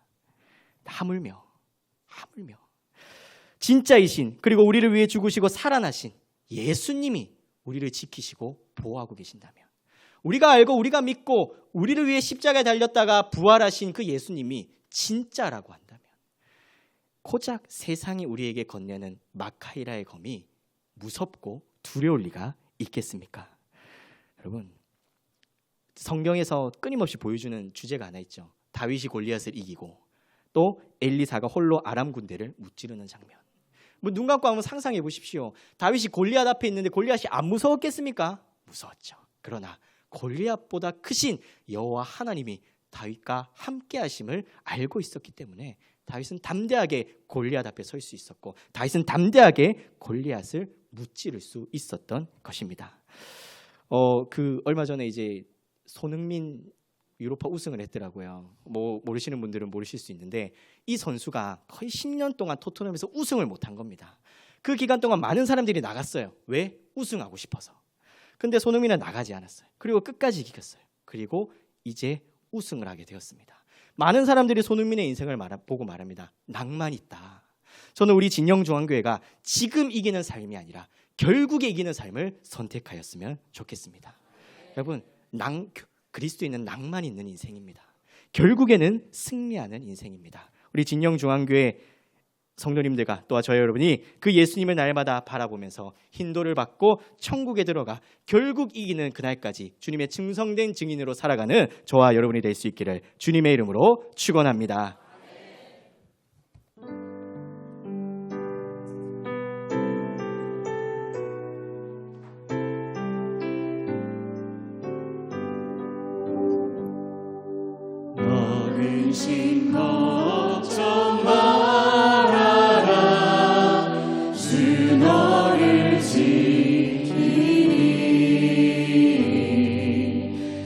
하물며 진짜이신 그리고 우리를 위해 죽으시고 살아나신 예수님이 우리를 지키시고 보호하고 계신다면 우리가 알고 우리가 믿고 우리를 위해 십자가에 달렸다가 부활하신 그 예수님이 진짜라고 한다면 고작 세상이 우리에게 건네는 마카이라의 검이 무섭고 두려울 리가 있겠습니까? 여러분 성경에서 끊임없이 보여주는 주제가 하나 있죠. 다윗이 골리앗을 이기고 또 엘리사가 홀로 아람 군대를 무찌르는 장면. 뭐 눈 감고 한번 상상해 보십시오. 다윗이 골리앗 앞에 있는데 골리앗이 안 무서웠겠습니까? 무서웠죠. 그러나 골리앗보다 크신 여호와 하나님이 다윗과 함께 하심을 알고 있었기 때문에 다윗은 담대하게 골리앗 앞에 설 수 있었고 다윗은 담대하게 골리앗을 무찌를 수 있었던 것입니다. 얼마 전에 이제 손흥민 유로파 우승을 했더라고요. 뭐 모르시는 분들은 모르실 수 있는데 이 선수가 거의 10년 동안 토트넘에서 우승을 못한 겁니다. 그 기간 동안 많은 사람들이 나갔어요. 왜? 우승하고 싶어서. 근데 손흥민은 나가지 않았어요. 그리고 끝까지 이겼어요. 그리고 이제 우승을 하게 되었습니다. 많은 사람들이 손흥민의 인생을 보고 말합니다. 낭만 있다. 저는 우리 진영중앙교회가 지금 이기는 삶이 아니라 결국에 이기는 삶을 선택하였으면 좋겠습니다. 여러분 그리스도인은 낭만 있는 인생입니다. 결국에는 승리하는 인생입니다. 우리 진영중앙교회 성도님들과 또한 저희 여러분이 그 예수님을 날마다 바라보면서 hin도를 받고 천국에 들어가 결국 이기는 그날까지 주님의 충성된 증인으로 살아가는 저와 여러분이 될 수 있기를 주님의 이름으로 축원합니다. 근심 걱정 말아라 주 너를 지키니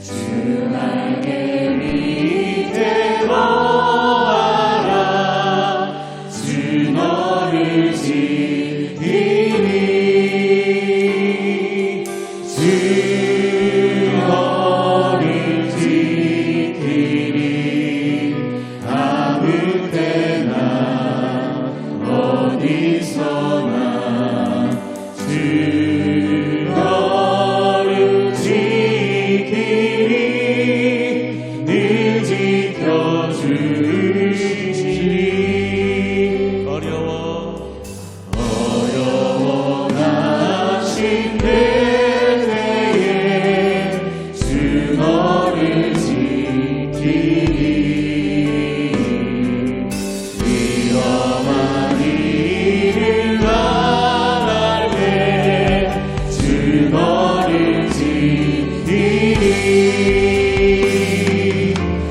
주 날개 밑에 어디서나 주 너를 지키리 늘 지켜주시리 어려워 나신 때에 주 너를 지키리 위험한 일을 당할 때 주 너를 지키리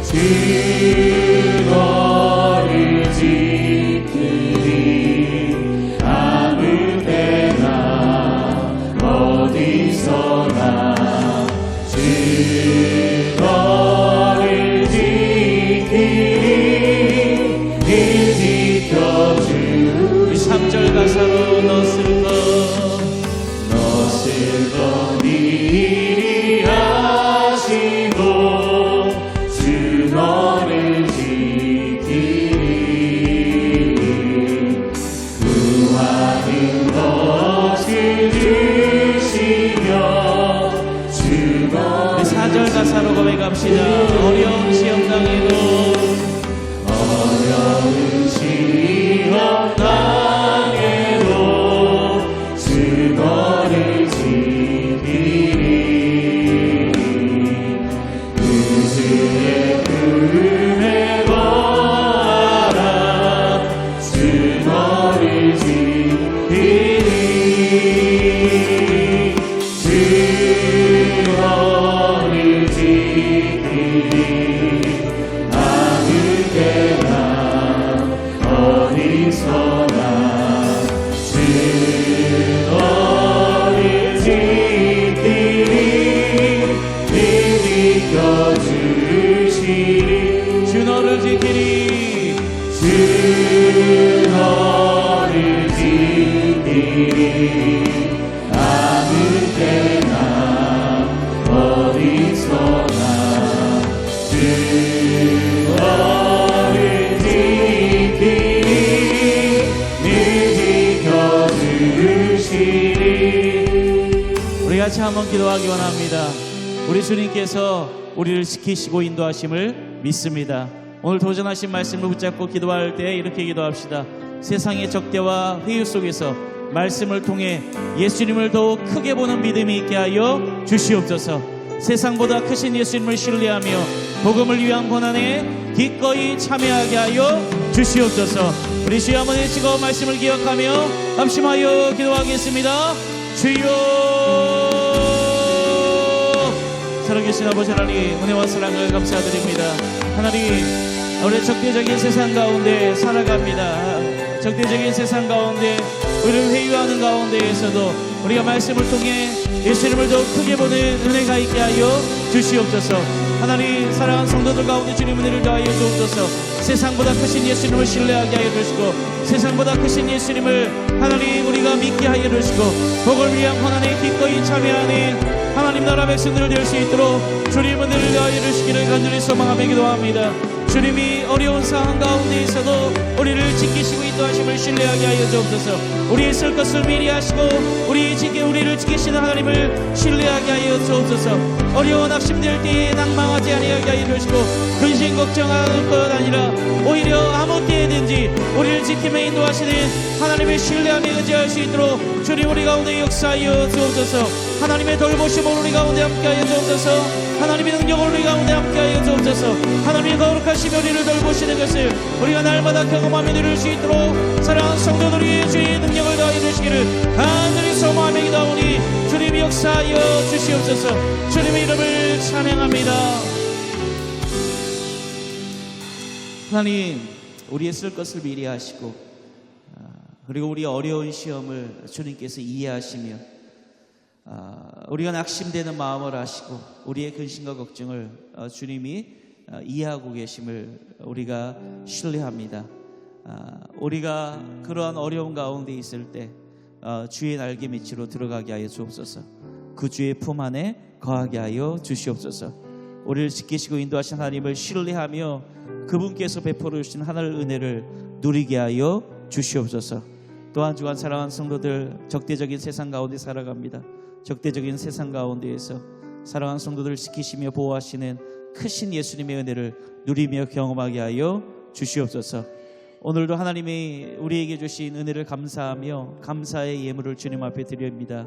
주 너를 지키리 아무 때나 어디서나 주 너를 지키리 늘 지켜주 우리 3절 가사로 너슬 것 일이 하시고 주 너를 지키리 구하는 것을 주시며 주 너를 4절 가사로 고백합시다. 어려운 시험 당해도 어려운 시험 당해도 주 너를 지키리 그주의 품에 거하라 주 너를 지키리 주 너를 지키리 아무 때나 어디서나 주 너를 지키리 늘 지켜주시리 주 너를 지키리 주 너를 지키리 아무 때나 어디서나 주 너를 지키리 늘 지켜주시리 우리 같이 한번 기도하기 원합니다. 우리 주님께서 우리를 지키시고 인도하심을 믿습니다. 오늘 도전하신 말씀을 붙잡고 기도할 때 이렇게 기도합시다. 세상의 적대와 회유 속에서 말씀을 통해 예수님을 더욱 크게 보는 믿음이 있게 하여 주시옵소서. 세상보다 크신 예수님을 신뢰하며 복음을 위한 고난에 기꺼이 참여하게 하여 주시옵소서. 우리 주여 한번 외치고 말씀을 기억하며 합심하여 기도하겠습니다. 주여, 살아계신 아버지 하나님, 은혜와 사랑을 감사드립니다. 하나님, 우리 적대적인 세상 가운데 살아갑니다. 적대적인 세상 가운데 우리를 회유하는 가운데에서도 우리가 말씀을 통해 예수님을 더욱 크게 보는 은혜가 있게 하여 주시옵소서. 하나님, 사랑하는 성도들 가운데 주님 은혜를 더하여 주옵소서. 세상보다 크신 예수님을 신뢰하게 하여 주시고, 세상보다 크신 예수님을 하나님 우리가 믿게 하여 주시고, 복을 위한 고난에 기꺼이 참여하는 하나님 나라 백성들 될 수 있도록 주님 은혜를 더하여 주시기를 간절히 소망하며 기도합니다. 주님이 어려운 상황 가운데 있어도 우리를 지키시고 인도하심을 신뢰하게 하여 주옵소서. 우리의 쓸 것을 미리 하시고 우리를 지키시는 하나님을 신뢰하게 하여 주옵소서. 어려운 낙심될 때에 낭망하지 아니하게 하여 주시고 근심 걱정할 것 아니라 오히려 아무 때에든지 우리를 지키며 인도하시는 하나님의 신뢰함에 의지할 수 있도록 주님 우리 가운데 역사하여 주옵소서. 하나님의 돌보심을 우리 가운데 함께하여 주옵소서. 하나님의 능력을 우리 가운데 함께하여 주옵소서. 하나님의 거룩하시며 우리를 돌보시는 것을 우리가 날마다 경험하며 누릴 수 있도록 사랑하는 성도들이 주의 능력을 더하여 주시기를 간절히 소망하며 기도하오니 주님이 역사하여 주시옵소서. 주님의 이름을 찬양합니다. 하나님, 우리의 쓸 것을 미리 하시고 그리고 우리 어려운 시험을 주님께서 이해하시며 우리가 낙심되는 마음을 아시고 우리의 근심과 걱정을 주님이 이해하고 계심을 우리가 신뢰합니다. 우리가 그러한 어려운 가운데 있을 때 주의 날개 밑으로 들어가게 하여 주옵소서. 그 주의 품 안에 거하게 하여 주시옵소서. 우리를 지키시고 인도하신 하나님을 신뢰하며 그분께서 베풀어 주신 하늘 은혜를 누리게 하여 주시옵소서. 또 한 주간 사랑하는 성도들, 적대적인 세상 가운데 살아갑니다. 적대적인 세상 가운데에서 사랑하는 성도들을 지키시며 보호하시는 크신 예수님의 은혜를 누리며 경험하게 하여 주시옵소서. 오늘도 하나님이 우리에게 주신 은혜를 감사하며 감사의 예물을 주님 앞에 드립니다.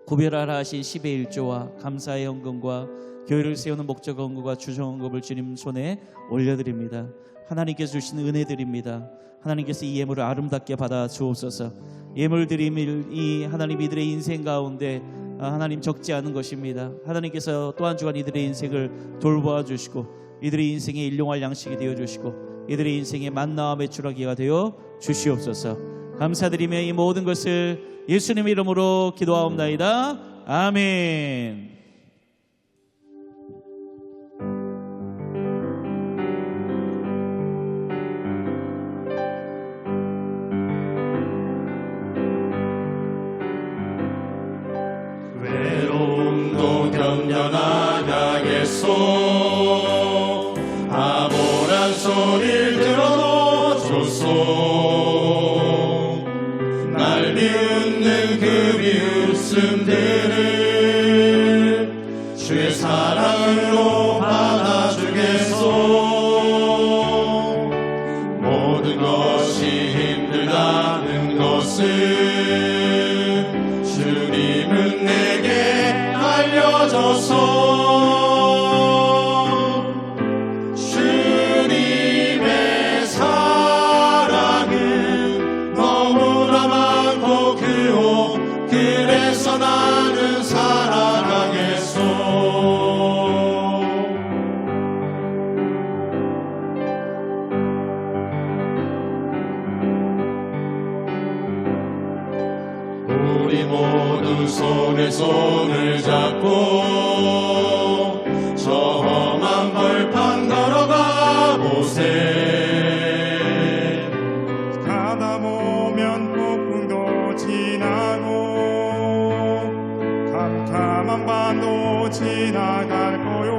구별하라 하신 10의 1조와 감사의 헌금과 교회를 세우는 목적 헌금과 주정 헌금을 주님 손에 올려드립니다. 하나님께서 주신 은혜들입니다. 하나님께서 이 예물을 아름답게 받아 주옵소서. 예물 드림이 하나님 이들의 인생 가운데 하나님 적지 않은 것입니다. 하나님께서 또한 주간 이들의 인생을 돌보아 주시고 이들의 인생에 일용할 양식이 되어 주시고 이들의 인생에 만나와 매출하기가 되어 주시옵소서. 감사드리며 이 모든 것을 예수님의 이름으로 기도하옵나이다. 아멘. 외로움도 견뎌나가겠소. 바보란 소리를 들어도 좋소. 날 비웃는 그 비웃음들을 주의 사랑으로 받아주겠소. 모든 것이 힘들다는 것을 주님은 내게 알려줘서 주님의 사랑은 너무나 많고 크오. 그래서 나는 살아가겠소. 우리 모두 손에 손을 잡고 저 험한 벌판 걸어가 보세. 가다 보면 폭풍도 지나고 캄캄한 밤도 지나갈 거요.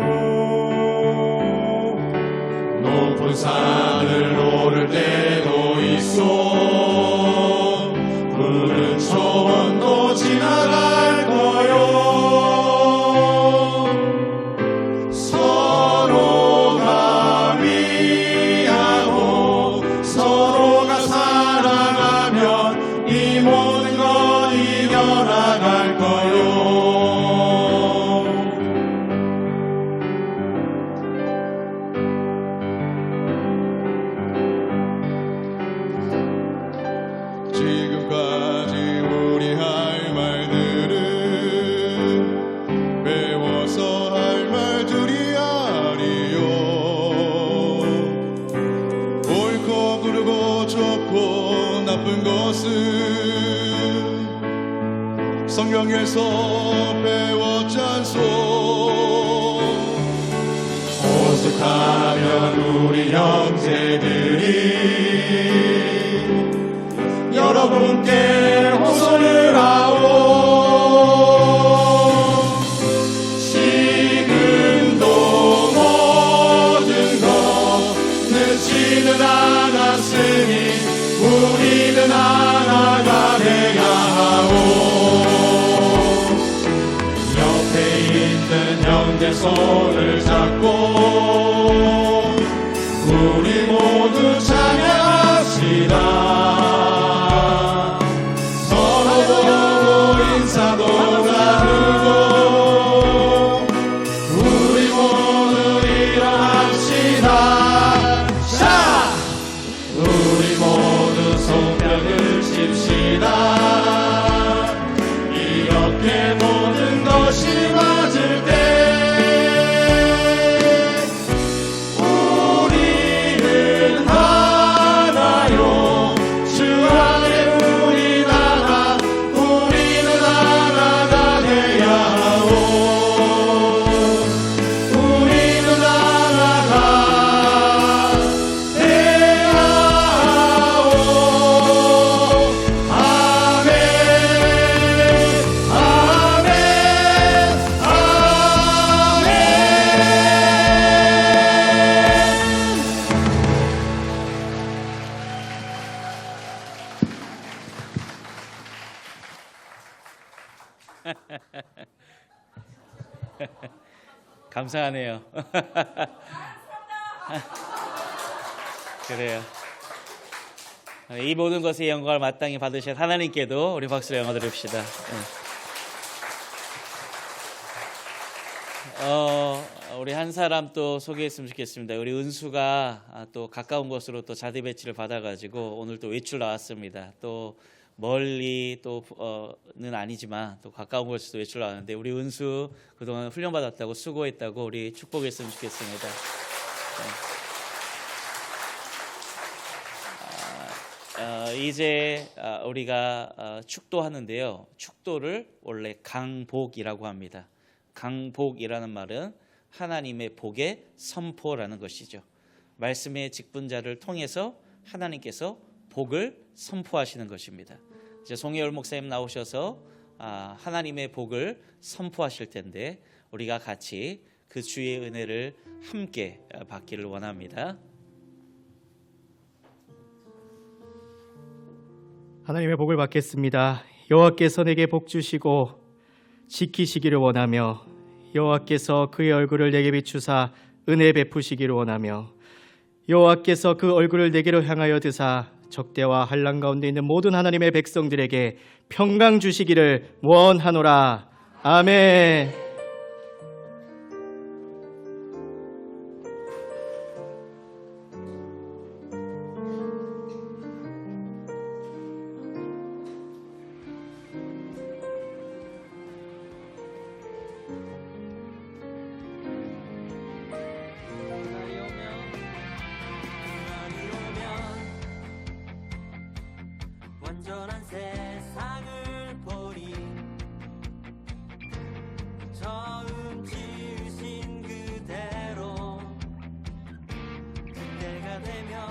높은 산을 오를 때도 있어. 푸른 초원도 지나갈 거요. 서로가 위하고 서로가 사랑하면 이 모든 건 이겨나갈 거요. 지금까지 우리 할 말들은 배워서 할 말들이 아니요. 옳고 그르고 좋고 나쁜 것은 성경에서 배웠지 않소. 오죽하면 우리 형제들이 여러분께 호소를 하오. 지금도 모든 것 늦지는 않았으니 우리는 하나가 되야 하오. 옆에 있는 형제 손을 잡고 우리 모두 찬양합시다. 인사도 나누고 우리 모두 일어납시다. 자, 우리 모두 손뼉을 칩시다. 이렇게 모든 것이 맞을 때 우리는 감사하네요. 그래요. 이 모든 것의 영광을 마땅히 받으신 하나님께도 우리 박수로 영화 드립시다. 우리 한 사람 또 소개했으면 좋겠습니다. 우리 은수가 또 가까운 곳으로 또 자대 배치를 받아가지고 오늘 또 외출 나왔습니다. 또 멀리 또는 아니지만 또 가까운 곳에서 외출 나왔는데 우리 은수 그동안 훈련 받았다고 수고했다고 우리 축복했으면 좋겠습니다. 이제 우리가 축도하는데요. 축도를 원래 강복이라고 합니다. 강복이라는 말은 하나님의 복의 선포라는 것이죠. 말씀의 직분자를 통해서 하나님께서 복을 선포하시는 것입니다. 이제 송혜열 목사님 나오셔서 하나님의 복을 선포하실 텐데 우리가 같이 그 주의 은혜를 함께 받기를 원합니다. 하나님의 복을 받겠습니다. 여호와께서 내게 복 주시고 지키시기를 원하며 여호와께서 그의 얼굴을 내게 비추사 은혜 베푸시기를 원하며 여호와께서 그 얼굴을 내게로 향하여 드사 적대와 환난 가운데 있는 모든 하나님의 백성들에게 평강 주시기를 원하노라. 아멘. 완전한 세상을 보리 처음 지으신 그대로 그때가 되면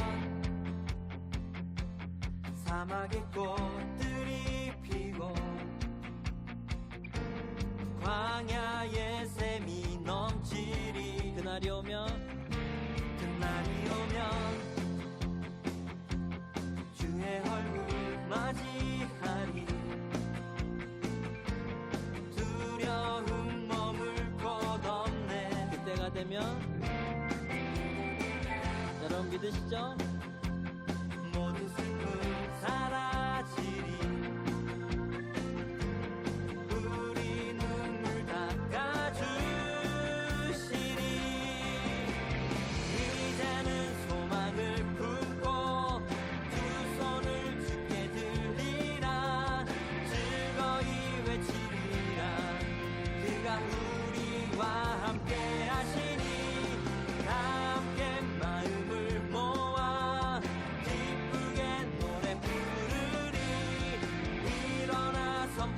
사막의 꽃들이 피고 광야의 샘이 넘치리 그날이 오면 주의 얼굴 맞이하리 두려움 머물 곳 없네 그때가 되면 여러분 믿으시죠?